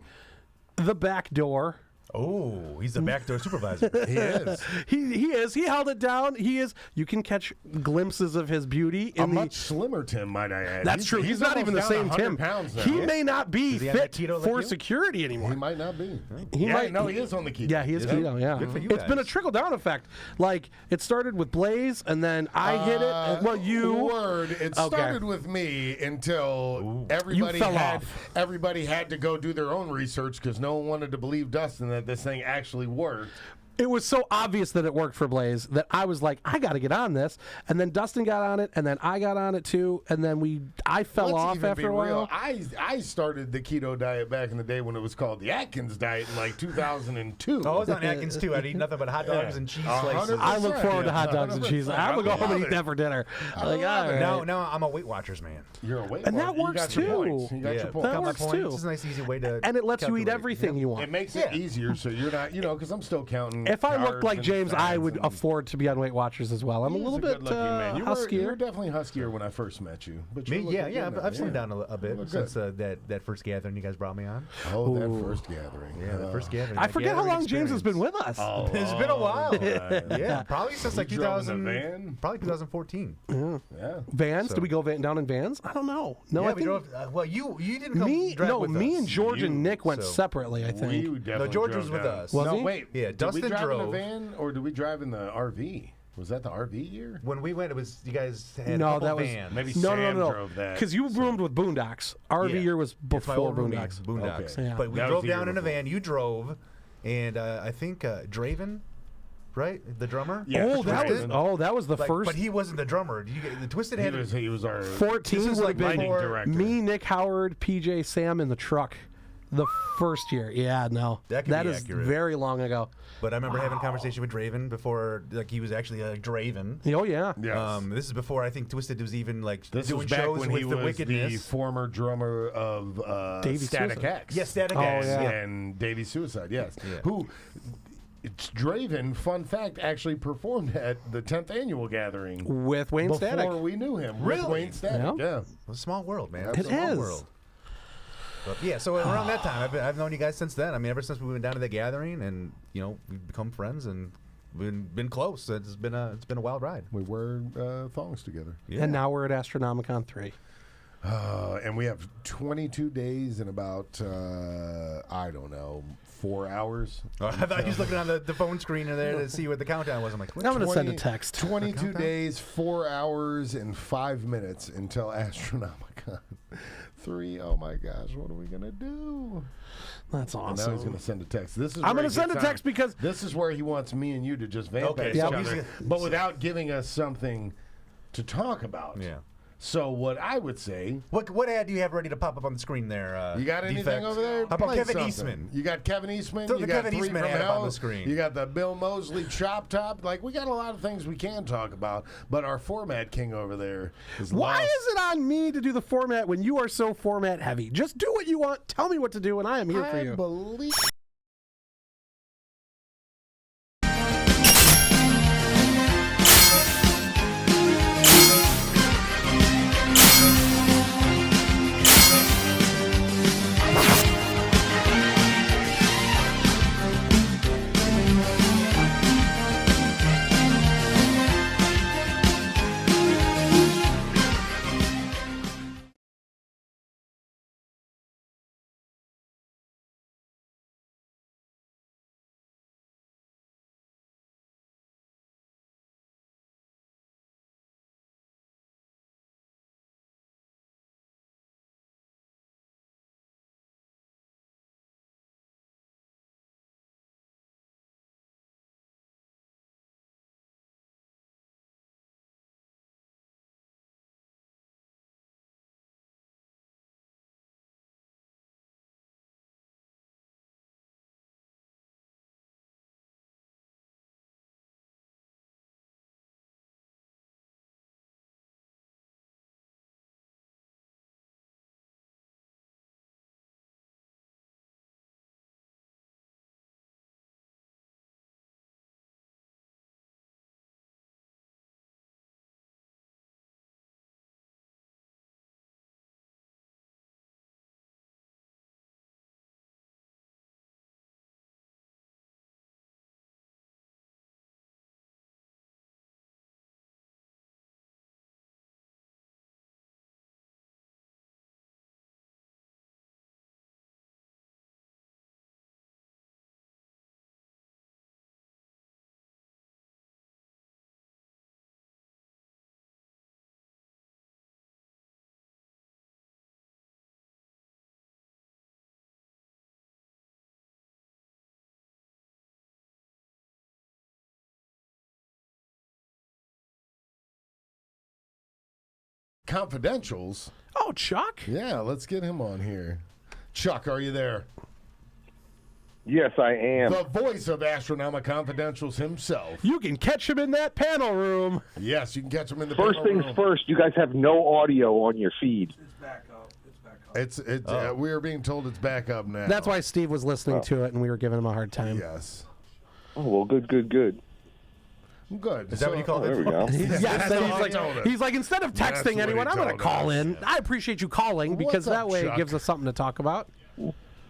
the back door. Oh, he's the backdoor supervisor. He is. He is. He held it down. He is. You can catch glimpses of his beauty A in the. much slimmer Tim, might I add. That's true. He's not almost even the down same 100 Tim. pounds now. He may not be Does he have fit that keto like for you? security anymore. He might not be. He yeah, might- no, he is on the keto. Yeah, he is keto. Yeah, Good for you it's been a guys. trickle down effect. Like it started with Blaze, and then I hit it. And, well, you word. It Okay. started with me until everybody fell had off. everybody had to go do their own research because no one wanted to believe Dustin that this thing actually worked. It was so obvious that it worked for Blaze that I was like, I got to get on this. And then Dustin got on it, and then I got on it too. And then I fell Let's off even after be a while. real. I started the keto diet back in the day when it was called the Atkins diet in like 2002. Oh, I was on Atkins too. I'd eat nothing but hot dogs and cheese slices. 100%. I look forward to hot dogs and cheese. 100%. I'm gonna go I home and love eat it. that for dinner. Like, love all it. right. Now I'm a Weight Watchers man. You're a weight And that loss. You works got your too. points. You got your That points. Got my works points. too. It's a nice, easy way to. And it lets you eat calculate. everything you want. It makes it Yeah. easier so you're not, because I'm still counting. If I looked carbs like and James, I fats would and- afford to be on Weight Watchers as well. I'm a He is little bit good-looking man. You were huskier. definitely huskier when I first met you. But Me, you're yeah, looking yeah. good I've now. slimmed down a bit look since good. that first gathering you guys brought me on. Oh, that first gathering. Yeah, the first gathering. I that forget how gathering long James has been experience. with us. It's been a while. Yeah. Yeah, probably since like You drove in 2000. the van? Probably 2014. Yeah. Vans? So- Did we go down in vans? I don't know. No, yeah, I we think drove. Well, you didn't come me. drive No, with me us. and George and You, Nick went so- separately. I think. We definitely George drove was with down. us. Was no, he? wait. Yeah, Did Dustin we drive in drove. the van or did we drive in the RV? Was that the RV year? When we went, it was you guys had No, a couple that was vans. Maybe no, Sam no. drove that. Because you roomed with Boondocks. RV Yeah. year was It's my before old roomie, Boondocks. Boondocks. Okay. Yeah. But we That was drove the year down in a before. van. You drove, and I think Draven, right, the drummer. Yeah, Oh, Draven. that was the Like, first. but he wasn't the drummer. The Twisted He had was our 14 This is would like have been lighting director. me, Nick Howard, PJ, Sam in the truck. The first year. Yeah, no. That could be is accurate. very long ago. But I remember having a conversation with Draven before, like he was actually a Draven. Oh, yeah. Yes. This is before I think Twisted was even like This doing was back shows when with he the was Wickedness. the former drummer of Davey Static Suicide. X. Yeah, Static Oh, X. yeah. And Davey Suicide, yes. Yeah. Who, it's Draven, fun fact, actually performed at the 10th annual gathering With Wayne before Static. we knew him. Really? With Wayne Static, Yeah. yeah. It's a small world, man. It It's a small is. world. But yeah, so around that time, I've known you guys since then. I mean, ever since we went down to the gathering, and we've become friends and been close. It's been a wild ride. We wear thongs together. Yeah. And now we're at Astronomicon 3. And we have 22 days and about, I don't know, 4 hours. I thought he was looking on the phone screen there to see what the countdown was. I'm like, what? I'm going to send a text. 22 days, 4 hours, and 5 minutes until Astronomicon 3. Oh my gosh, what are we going to do? That's And now awesome. he's going to send a text. This is I'm where going he to send a gets text on. because This is where he wants me and you to just vamp Okay, at each so other, he's- but without giving us something to talk about. Yeah. So what I would say, What ad do you have ready to pop up on the screen there? you got anything Defect? over there? How about Play Kevin something. Eastman? You got Kevin Eastman. Throw you the got Kevin Three Eastman from ad up on Hell. the screen. You got the Bill Mosley Chop Top. Like, we got a lot of things we can talk about, but our format king over there is why lost. is it on me to do the format when you are so format heavy? Just do what you want. Tell me what to do, and I am here for I you. believe. Confidentials. Oh, Chuck? Yeah, let's get him on here. Chuck, are you there? Yes, I am. The voice of Astronomic Confidentials himself. You can catch him in that panel room. Yes, you can catch him in the First panel things room. first, you guys have no audio on your feed. It's we are being told it's back up now. That's why Steve was listening to it, and we were giving him a hard time. Yes. Oh, well, good. Good. Is that what you call Oh, it? there we go. Yes, That's and what he told us. he's like, instead of That's texting what anyone, he I'm going to told call us, in. yeah. I appreciate you calling because What's up, that way Chuck? it gives us something to talk about.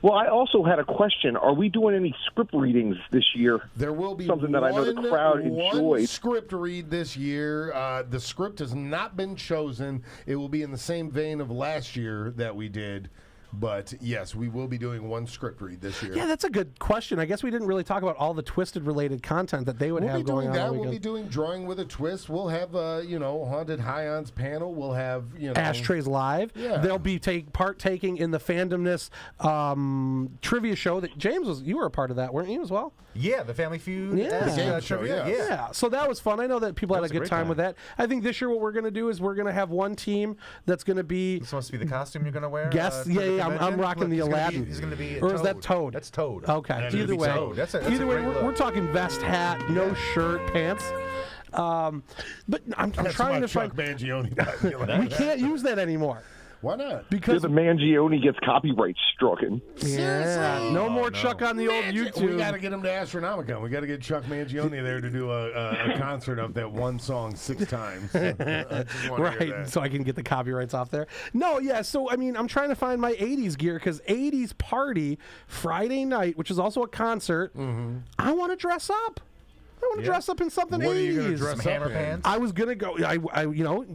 Well, I also had a question. Are we doing any script readings this year? There will be Something that I know the crowd one enjoyed. script read this year. The script has not been chosen. It will be in the same vein of last year that we did, But yes, we will be doing one script read this year. Yeah, that's a good question. I guess we didn't really talk about all the Twisted related content that they would We'll have be doing going on. that. all We'll be weekend. doing Drawing with a Twist. We'll have, Haunted Highons panel. We'll have, Ashtrays Live. Yeah. They'll be partaking in the Fandomness trivia show that James you were a part of that, weren't you as well? Yeah, the Family Feud. Yeah. The game show, trivia. yeah. Yeah, so that was fun. I know that people had a was a good great time time. with that. I think this year what we're going to do is we're going to have one team that's going to be It's supposed to be the costume you're going to wear? guests. for the Yeah, I'm convention? rocking Look, the he's gonna be- Aladdin. He's going to be Or is that Toad? That's Toad. Okay. Yeah, Either it'll be way, Toad. That's a either way, great look. we're talking vest, hat, no shirt, pants. But I'm That's trying my to Chuck find. Mangione. We can't use that anymore Why not? Yeah, because the Mangione gets copyright struck. yeah, no more Chuck on the old YouTube. We got to get him to Astronomicon. We got to get Chuck Mangione there to do a concert of that one song 6 times. I just wanna hear Right, that. so I can get the copyrights off there. No, yeah, so I mean, I'm trying to find my 80s gear because 80s party Friday night, which is also a concert, I want to dress up. I want to dress up in something What are 80s. you going to dress Some up hammer in? pants. I was gonna go.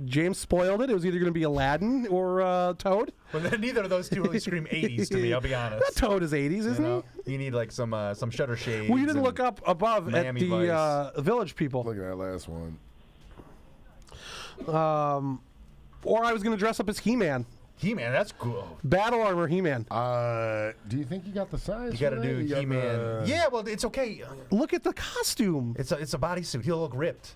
James spoiled it. It was either gonna be Aladdin or Toad. Well, neither of those two really scream 80s to me, I'll be That honest. Toad is 80s, isn't You know, you need like some shutter shades. he? Well, you didn't and- look up above Miami at the Village people. Look at that last one. Or I was gonna dress up as He-Man, He-Man, that's cool. battle armor He-Man. Do you think you got the size? You got to for do that? You got He-Man. the- Yeah, well, it's okay. Look at the costume. It's a bodysuit. He'll look ripped.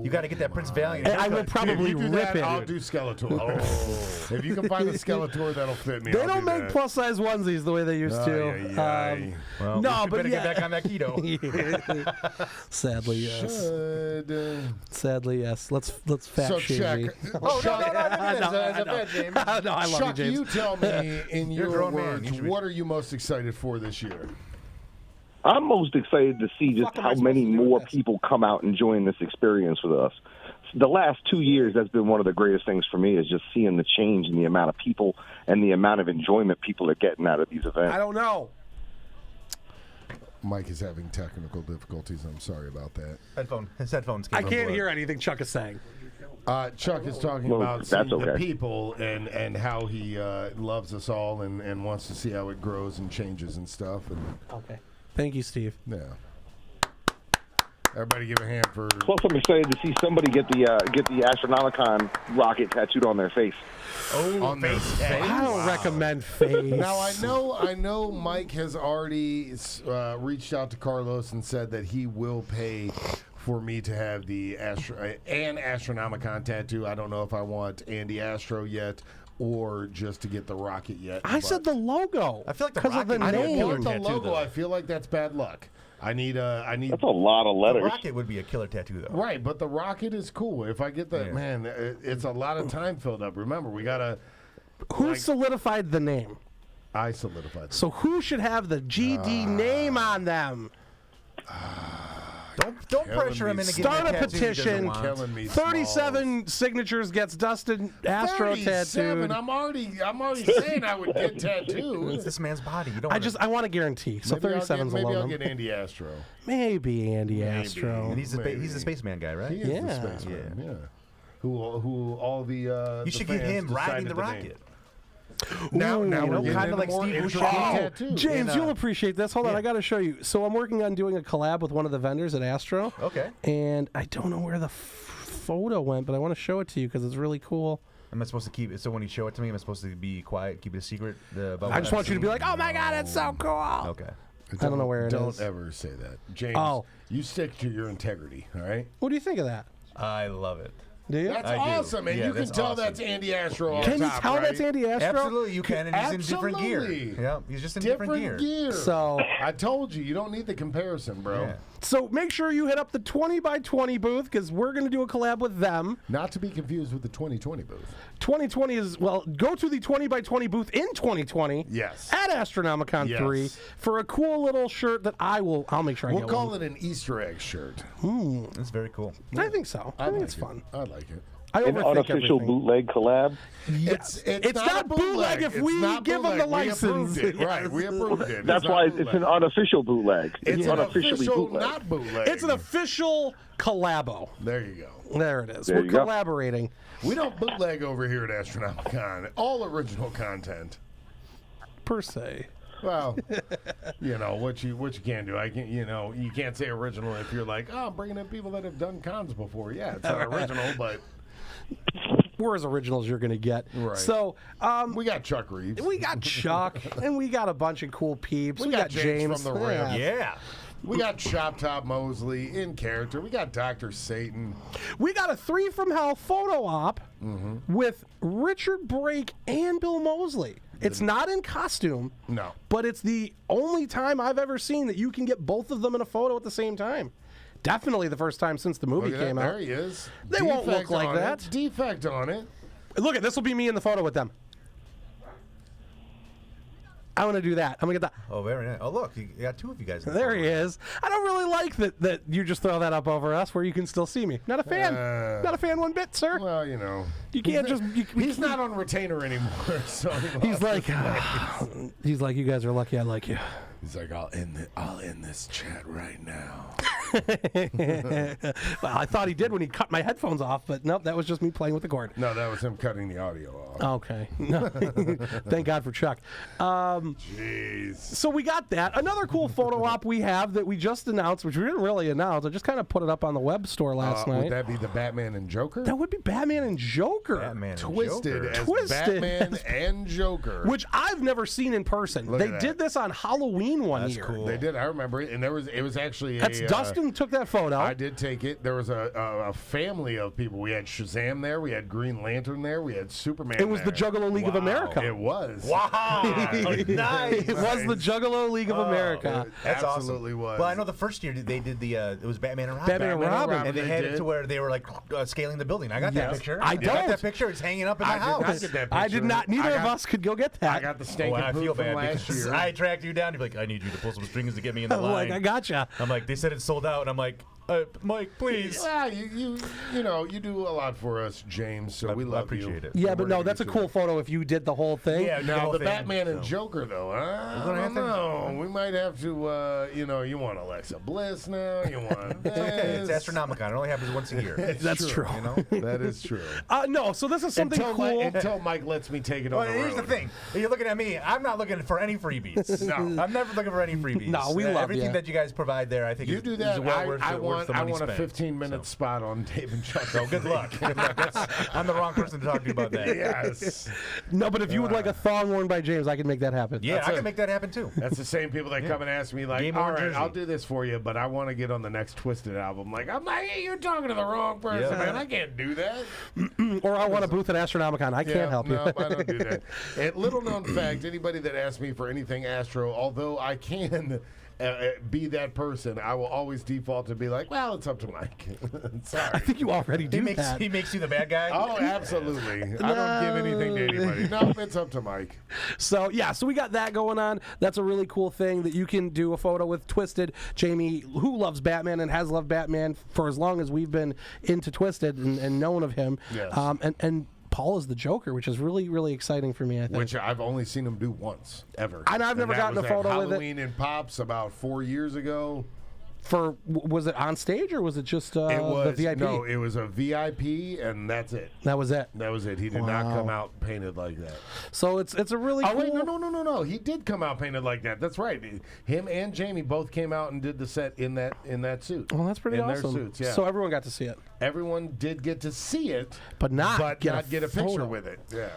You got to get that Prince Valiant. And I will haircut. probably if you do rip that, it. I'll do Skeletor. If you can find a Skeletor that'll fit me, They I'll don't do make that. plus size onesies the way they used to. Well, No, we but better yeah. get back on that keto. Sadly, yes. Should, Sadly, yes. Let's fat so shame check. me. Oh, no, No, I love Chuck, you, James. you tell me in You're a your grown man. words, You should be- what are you most excited for this year? I'm most excited to see just Fuck am I how supposed many to do with more this? people come out and join this experience with us. The last 2 years, that's been one of the greatest things for me, is just seeing the change in the amount of people and the amount of enjoyment people are getting out of these events. I don't know. Mike is having technical difficulties. I'm sorry about that. His headphones. I came can't unplugged. hear anything Chuck is saying. Chuck is talking Well, about that's seeing the okay. people and how he loves us all and wants to see how it grows and changes and stuff. And Okay. Thank you, Steve. yeah, everybody give a hand for. Plus, I'm excited to see somebody get the Astronomicon rocket tattooed on their face. Oh, On their face. face. I don't recommend face. Now I know Mike has already reached out to Carlos and said that he will pay for me to have the an Astronomicon tattoo. I don't know if I want Andy Astro yet or just to get the rocket yet. I said the logo. I feel like the because of the rocket- I don't name. want the tattoo, logo. though. I feel like that's bad luck. I need That's a lot of The letters. rocket would be a killer tattoo, though. right, but the rocket is cool. If I get the Yeah. man, it's a lot of time filled up. Remember, we gotta. Who like- solidified the name? I solidified. So who should have the GD name on them? Don't Killing pressure him me. into getting Start that a tattoo he doesn't petition. want. Killing me. 37 signatures gets Dustin Astro 37. tattooed. I'm already saying I would get tattooed. It's this man's body. You don't. wanna- I want a guarantee. So 37's a maybe low I'll number. get Andy Astro. Maybe Andy Astro. And he's the Maybe. spaceman guy, right? He is Yeah. the spaceman. Yeah. Who all the You should get fans him riding decided the name. rocket. Now Ooh, we're you know, getting kinda into like more Steve intricate Buscemi. tattoos. James, And, you'll appreciate this. Hold on, yeah. I got to show you. So I'm working on doing a collab with one of the vendors at Astro. Okay. And I don't know where the photo went, but I want to show it to you because it's really cool. Am I supposed to keep it? So when you show it to me, am I supposed to be quiet, keep it a secret? About I just want you to be like, oh my God, it's so cool. Okay. I don't know where it Don't is. ever say that, James. Oh. You stick to your integrity. All right. What do you think of that? I love it. Do you? That's I do. awesome, and Yeah, you can that's tell awesome. that's Andy Astro. On Can you top, tell right? that's Andy Astro? Absolutely, you can, and he's in different gear. Absolutely. Yeah, he's just in different gear. So, I told you don't need the comparison, bro. Yeah. so make sure you hit up the 20 by 20 booth because we're going to do a collab with them. Not to be confused with the 2020 booth. 2020 is, well, go to the 20 by 20 booth in 2020 Yes. at Astronomicon Yes. 3 for a cool little shirt that I'll make sure I We'll get call one. it an Easter egg shirt. That's very cool. I think so. I think like it's it. fun. I like it. I An overthink unofficial everything. bootleg collab. It's not a bootleg if It's we not give them bootleg. the We approved license. it. Right, we approved it. That's not why bootleg. it's an unofficial bootleg. It's an unofficially official, bootleg. not bootleg. It's an official collabo. There you go. There it is. There We're you go. collaborating. We don't bootleg over here at Astronomicon. All original content. per se. Well, what you can do. I can you can't say original if you're like, oh, I'm bringing in people that have done cons before. Yeah, it's not original, but we're as original as you're going to get. Right. So we got Chuck Reeves. We got Chuck, and we got a bunch of cool peeps. We got James from the Rim. Yeah. We got Shop Top Mosley in character. We got Dr. Satan. We got a 3 from Hell photo op with Richard Brake and Bill Mosley. It's not in costume. No. But it's the only time I've ever seen that you can get both of them in a photo at the same time. Definitely the first time since the movie came out. There he is. They won't look like that. Defect on it. Look at this. Will be me in the photo with them. I want to do that. I'm gonna get that. Oh, very nice. Oh, look, you got 2 of you guys. In the There photo. he is. I don't really like that you just throw that up over us where you can still see me. Not a fan. Not a fan one bit, sir. Well, You can't just. He's not on retainer anymore. So He's like, you guys are lucky I like you. He's like, I'll end this chat right now. Well, I thought he did when he cut my headphones off, but nope, that was just me playing with the cord. No, that was him cutting the audio off. Okay. No. Thank God for Chuck. Jeez. So we got that. Another cool photo op we have that we just announced, which we didn't really announce. I just kind of put it up on the web store last night. Would that be the Batman and Joker? That would be Batman and Joker. Batman and Twisted Joker. as Twisted Batman as- and Joker. Which I've never seen in person. Look They at that. did this on Halloween one That's year. cool. They did. I remember it, and it was actually That's Dustin took that photo. I did take it. There was a family of people. We had Shazam there. We had Green Lantern there. We had Superman. It was the there. Juggalo League of America. It was. Wow. Nice. It was the Juggalo League of America. That's Absolutely awesome. was. Well, I know the first year they did it was Batman and Robin. Batman and Robin. And they They had did. it to where they were like scaling the building. I got that Yes. picture. I got don't. that picture. It's hanging up in my I did not house. get that I did picture. not. Neither of us could go get that. I got the Oh, stinking I feel poop from bad last because year. I tracked you down. You're like, I need you to pull some strings to get me in the I'm line. like, I gotcha. I'm like, they said it's sold out, and I'm like, Mike, please. Well, you do a lot for us, James. So we I love appreciate you. it. Yeah, So but we're no, gonna that's a get cool you photo if you did the whole thing. Yeah, Now the thing, Batman and so. Joker though, I gonna have don't to- know. We might have to. You want Alexa Bliss now? You want this? It's Astronomicon. It only happens once a year. That's true. You know. That is true. No, so this is something cool. Until Mike lets me take it on Well, the here's road. the thing. You're looking at me. I'm not looking for any freebies. No. I'm never looking for any freebies. No, we love everything ya. that you guys provide there. I think You is, do is that. well worth I the want money a spent. 15-minute spot on Dave and Chuck. So good luck. Good luck. I'm the wrong person to talk to about that. Yes. No, but if you would like a thong worn by James, I can make that happen. Yeah, That's I it. can make that happen too. That's the same people that come and ask me like, Game all worn right, jersey. I'll do this for you, but I want to get on the next Twisted album. I'm like, hey, you're talking to the wrong person, Yeah. man. I can't do that. Or I want a booth at Astronomicon. I can't help no, you. I don't do that. And little known fact, anybody that asks me for anything Astro, although I can be that person, I will always default to be like, well, it's up to Mike. Sorry. I think you already do that. He makes you the bad guy. Oh, absolutely. I don't give anything to anybody. No, it's up to Mike. So yeah, so we got that going on. That's a really cool thing that you can do a photo with Twisted. Jamie, who loves Batman and has loved Batman for as long as we've been into Twisted and known of him. Yes. And Paul is the Joker, which is really, really exciting for me, I think. Which I've only seen him do once, ever. And I've never that gotten was a at photo with it. Halloween in Pops about 4 years ago. Was it on stage or was it just It was the VIP? No, it was a VIP, and that's it. That was it. That was it. He did not come out painted like that. So it's a really Oh cool. wait, no. He did come out painted like that. That's right. Him and Jamie both came out and did the set in that suit. Well, that's pretty in awesome. their suits, yeah. So everyone got to see it, Everyone did get to see it, but not get a picture photo. with it. Yeah,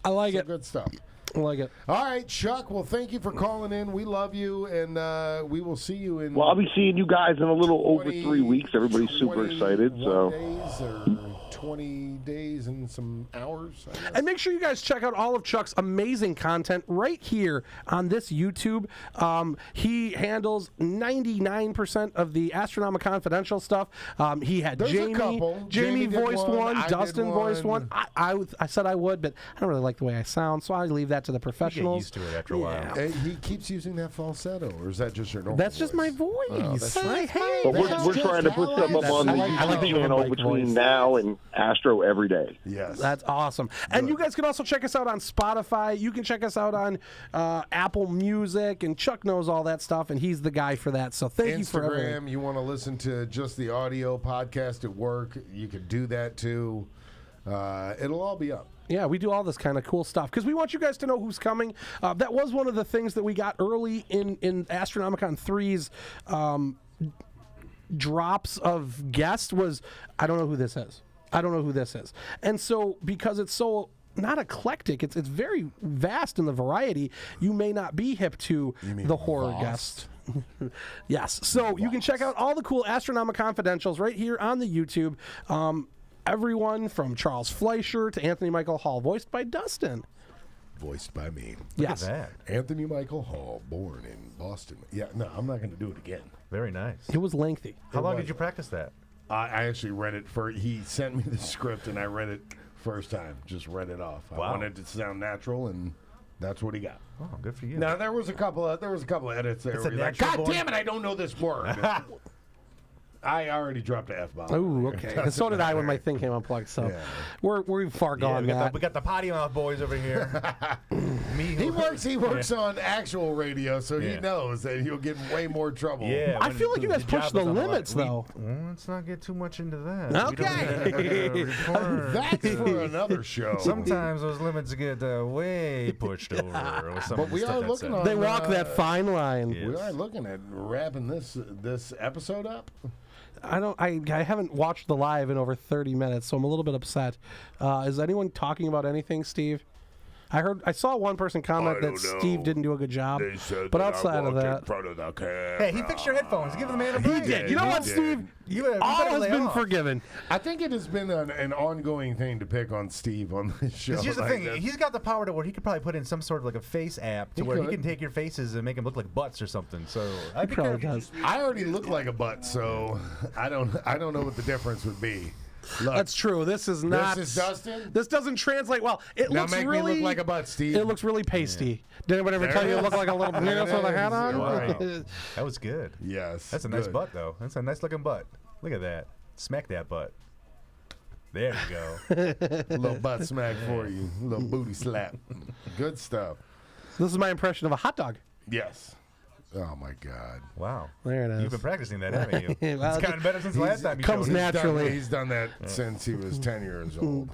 I like so it. good stuff. I like it. All right, Chuck. Well, thank you for calling in. We love you, and we will see you in. Well, I'll be seeing you guys in a little over 20 3 weeks. Everybody's super excited. 21 So days or 20 days and some hours. I guess. And make sure you guys check out all of Chuck's amazing content right here on this YouTube. He handles 99% of the Astronomic Confidential stuff. He had There's a Jamie. couple. Jamie Jamie did voiced one, one. I did Dustin voiced one. one. I said I would, but I don't really like the way I sound, so I leave that to the Get professionals. used to it after a while. Hey, he keeps using that falsetto, or is that just your normal That's just my voice? voice. that's Hey, right. hey, but That's we're just trying to put how stuff up it on the is. I like YouTube the channel Mike between voice. now and Astro every day. Yes. That's awesome. And you guys can also check us out on Spotify. You can check us out on Apple Music, and Chuck knows all that stuff, and he's the guy for that. So thank you for everything. Instagram, you want to listen to just the audio podcast at work, you could do that too. It'll all be up. Yeah, we do all this kind of cool stuff because we want you guys to know who's coming. That was one of the things that we got early in Astronomicon 3's drops of guests was, I don't know who this is. I don't know who this is. And so because it's so not eclectic, it's very vast in the variety, you may not be hip to the horror guest. Yes. So you can check out all the cool Astronomic Confidentials right here on the YouTube. Everyone from Charles Fleischer to Anthony Michael Hall, voiced by Dustin. Voiced by me. Yes. Look at that. Anthony Michael Hall, born in Boston. Yeah, no, I'm not going to do it again. Very nice. It was lengthy. How long did you practice that? I actually read it he sent me the script and I read it first time. Just read it off. I wanted it to sound natural, and that's what he got. Oh, good for you. Now there was a couple of edits there. It's a Where you're like, natural God born- damn it! I don't know this word. I already dropped the F-bomb. Oh, okay. And so did I when my thing came unplugged. So Yeah. we're far gone. We got the potty mouth boys over here. He works on actual radio, so he Yeah. knows that he'll get in way more trouble. Yeah, I feel like you guys push the limits, though. though. Let's not get too much into that. Okay. That's for another show. Sometimes those limits get way pushed over. With some But of the we stuff are that's looking said. on- They walk that fine line. Yeah. We are looking at wrapping this episode up. I haven't watched the live in over 30 minutes, so I'm a little bit upset. Is anyone talking about anything, Steve? I saw one person comment that Steve didn't do a good job, but outside of that, Hey, he fixed your headphones. Give the man a he break. did. You know what, Steve? All has been forgiven. I think it has been an ongoing thing to pick on Steve on this show. Here's the Like thing. that. He's got the power to where he could probably put in some sort of like a face app to He where he could. can take your faces and make them look like butts or something. So I think Probably does. I already look like a butt, so I don't know what the difference would be. Look, That's true. This is not. This is Dustin. This doesn't translate well. It Now looks make really me look like a butt, Steve. It looks really pasty. Did anyone ever There tell it you it is. looked like a little penis with a hat on? Wow. That was good. Yes. That's a nice good. butt, though. That's a nice looking butt. Look at that. Smack that butt. There you go. A little butt smack for you. A little booty slap. Good stuff. This is my impression of a hot dog. Yes. Oh my God. Wow. There it is. You've been practicing that, haven't you? Well, It's gotten better since the last time you comes showed it. naturally. He's done that since he was 10 years old.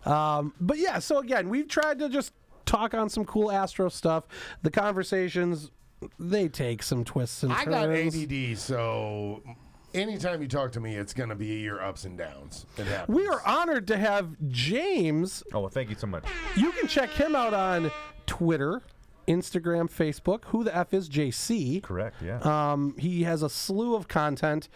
But yeah, so again, we've tried to just talk on some cool Astro stuff. The conversations, they take some twists and I turns. got ADD, so anytime you talk to me, it's going to be your ups and downs. It happens. We are honored to have James. Oh, well, thank you so much. You can check him out on Twitter, Instagram, Facebook. Who the F is JC? Correct, yeah. He has a slew of content.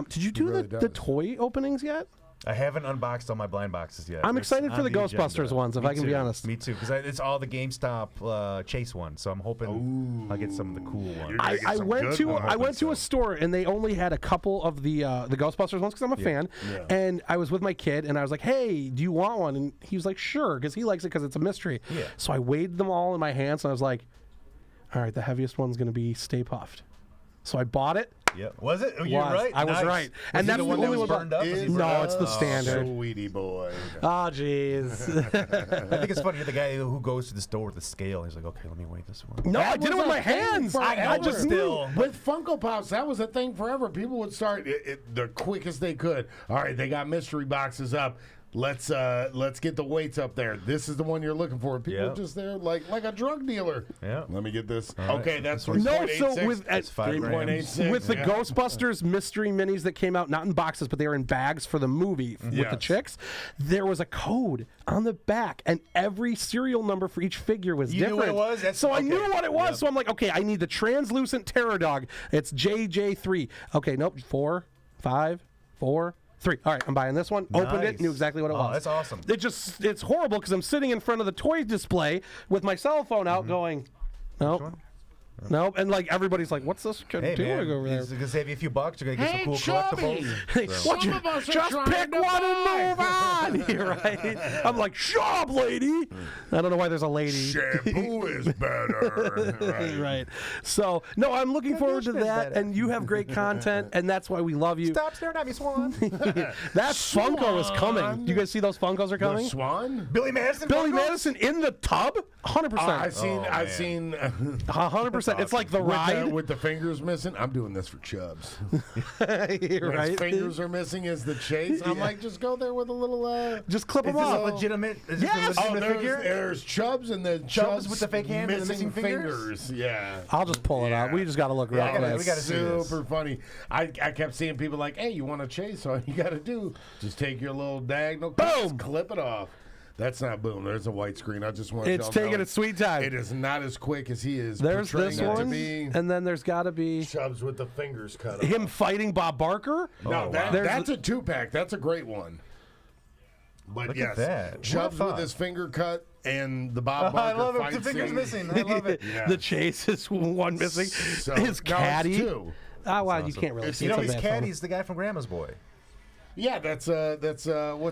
Did you do really the does. toy openings yet? I haven't unboxed all my blind boxes yet. I'm It's excited for on the Ghostbusters agenda. ones, if Me I can be too. honest. Me too, because it's all the GameStop Chase ones, so I'm hoping I'll get some of the cool ones. You're gonna get some good ones. I went to a store and they only had a couple of the Ghostbusters ones because I'm a fan. Yeah. And I was with my kid and I was like, "Hey, do you want one?" And he was like, "Sure," because he likes it because it's a mystery. Yeah. So I weighed them all in my hands and I was like, "All right, the heaviest one's going to be Stay Puffed." So I bought it. Yeah. Was it? You're Was. right. I was Nice. right. Was And he that's the the one that only was one- burned up? Was he No, burned it's the up? standard. Sweetie boy. Oh, jeez. I think it's funny. You're the guy who goes to the store with the scale. He's like, okay, let me weigh this one. No, I That did it was with a my thing hands. forever. I just Still. With Funko Pops, that was a thing forever. People would start the quickest they could. All right, they got mystery boxes up. Let's get the weights up there. This is the one you're looking for. People Yep. just there like a drug dealer. Yeah. Let me get this. All right. Okay, that's No, 3.86. so with That's 5 grams. 3.86. with the yeah. Ghostbusters mystery minis that came out, not in boxes, but they were in bags for the movie with the Yes. chicks, there was a code on the back, and every serial number for each figure was You knew different. what it was? That's- So I okay. knew what it was. Yep. So I'm like, okay, I need the translucent terror dog. It's JJ3. Okay, nope, 4, 5, 4, 3. All right, I'm buying this one. Opened it, Nice. knew exactly what it Oh, was. that's awesome. It's horrible because I'm sitting in front of the toy display with my cell phone out going, nope. one? Nope, and like everybody's like, "What's this kid Hey, doing man, over there?" it's going to save you a few bucks. You're going to get Hey, some cool Chubby! collectibles. Hey, So- what you, Some of us are just trying pick to one buy. and move on. You're right. I'm like, shut up, lady. I don't know why there's a lady. Shampoo is better. Right. Right. So, no, I'm looking forward to Conditioner's that. better. And you have great content, and that's why we love you. Stop staring at me, Swan. That Funko is coming. Do you guys see those Funkos are The coming? Swan? Billy Madison. Billy Funkos? Madison in the tub? 100%. I've seen. 100%. 100%. It's like the ride. With the fingers missing. I'm doing this for Chubbs. You're His right. fingers are missing is the chase. I'm like, just go there with a little. Just clip Is them this a off. legitimate? Is Yes! this a Oh, legitimate figure? there's Chubbs and the Chubbs with the fake hand and the missing fingers? Yeah. I'll just pull it out. We just got to look real Yeah, quick. we gotta see this. Super funny. I kept seeing people like, hey, you want to chase? All you got to do, just take your little diagonal, Boom! clip it off. That's not boom. There's a white screen. I just want It's y'all taking know its sweet time. It is not as quick as he is. There's portraying this it to one, be. and then there's got to be Chubbs with the fingers cut off. him fighting Bob Barker. No, wow. that's a 2-pack. That's a great one. But Look yes, at that. Chubbs What a with thought. his finger cut and the Bob I Barker love it. fight The fingers scene. missing. I love it. Yeah. The chase is one missing. So, His no, it's caddy. 2. Oh wow, you can't really see. You know, from his that phone. caddy's the guy from Grandma's Boy. Yeah, that's what's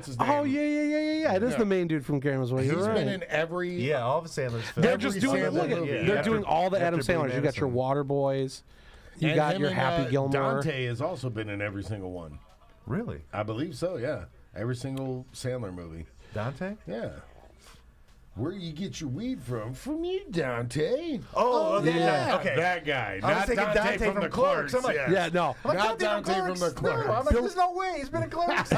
his name? Oh yeah. It is Yeah. the main dude from Grandma's Way. You're He's right. been in every. Yeah, all of Sandler's films. They're every just doing. Sandler Look at, movie. they're After- doing all the Adam after Billy Sandlers. You got your Madison. Water Boys. You And got him your and, Happy Gilmore. Dante has also been in every single one. Really? I believe so. Yeah, every single Sandler movie. Dante? Yeah. Where you get your weed from? From you, Dante. Oh, that yeah. guy. Okay. That guy. I was Not thinking Dante from the Clerks. I'm like, Yeah, no. I'm like, Not Dante Dante from the Clerks. No, I'm like, there's no way. He's been in Clerks.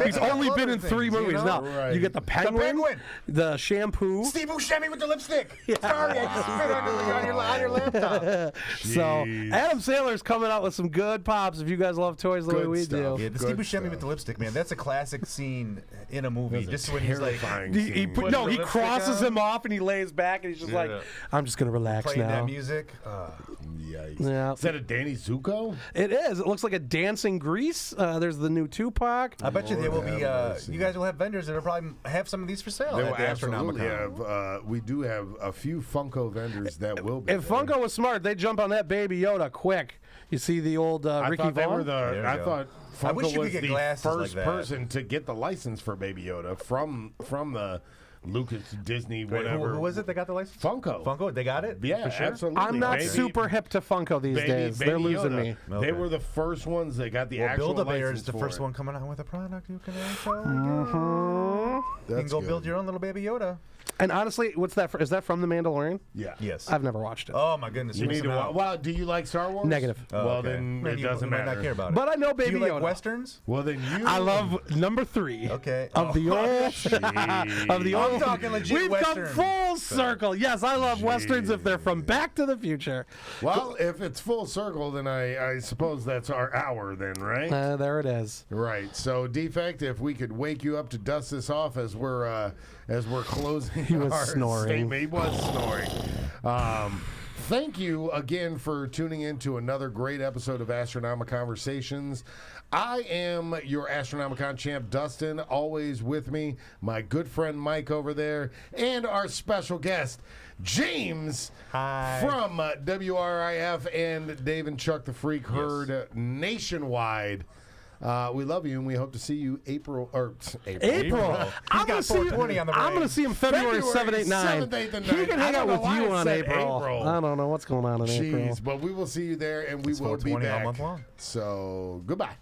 He's only been in 3 movies now. Right. You get the Penguin, Penguin. the Shampoo. Steve Buscemi with the lipstick. Sorry, I just spit on your laptop. So Jeez. Adam Sandler's coming out with some good pops. If you guys love toys the way Good we stuff. do. Yeah, the Good Steve Buscemi stuff. with the lipstick, man. That's a classic scene in a movie. That's a Just when he's like terrifying He scene. put, Putting no, the he lipstick crosses on. him off and he lays back and he's just like, Yeah. I'm just gonna relax playing now. that music. Yikes. Yeah. Is that a Danny Zuko? It is. It looks like a dancing Grease. There's the new Tupac. I bet you there will Lord be. have mercy. You guys will have vendors that will probably have some of these for sale. They at will the absolutely Astronomicon. have. We do have a few Funko vendors that will be. If there. Funko was smart, they jump on that Baby Yoda quick. You see the old I Ricky thought they were Vaughn? the. you I go. thought I wish Funko you could was get the glasses like first that. person to get the license for Baby Yoda from the Lucas Disney whatever. Who was it that got the license? Funko. Funko, they got it? Yeah, for sure? absolutely. I'm not Baby- super hip to Funko these days. They're Baby losing Yoda. me. Okay. They were the first ones that got the Well, actual Build-A-Bear license is the for first it. one coming out with a product you can actually get. Mhm. You can That's go good. build your own little Baby Yoda. And honestly, what's that? Is that from The Mandalorian? Yeah. Yes. I've never watched it. Oh my goodness. You need to. missing out. Well, do you like Star Wars? Negative. Oh, Well, okay. then Man, it you doesn't might matter. not care about it. But I know Do Baby you like Yoda. westerns? Well, then you. I love number 3. Okay. Of the old, of the I'm old. talking legit We've Western. come full circle. Yes, I love westerns if they're from Back to the Future. Well, if it's full circle, then I suppose that's our hour, then, right? There it is. Right. So, Defect, if we could wake you up to dust this off as we're closing He was our snoring. statement. He was snoring. Thank you again for tuning in to another great episode of AstronomiConversations. I am your Astronomicon champ, Dustin. Always with me, my good friend Mike over there, and our special guest, James. Hi. From WRIF and Dave and Chuck the Freak heard nationwide. We love you, and we hope to see you April. April. I'm got 420 on the I'm brain. going to see him February 7th, 8th, 9th. 7th, 8th, and He 9th. can I hang don't out know with why you I on said April. April. I don't know what's going on in April. Jeez, but we will see you there, and we will be 420 all back. month long. So, goodbye.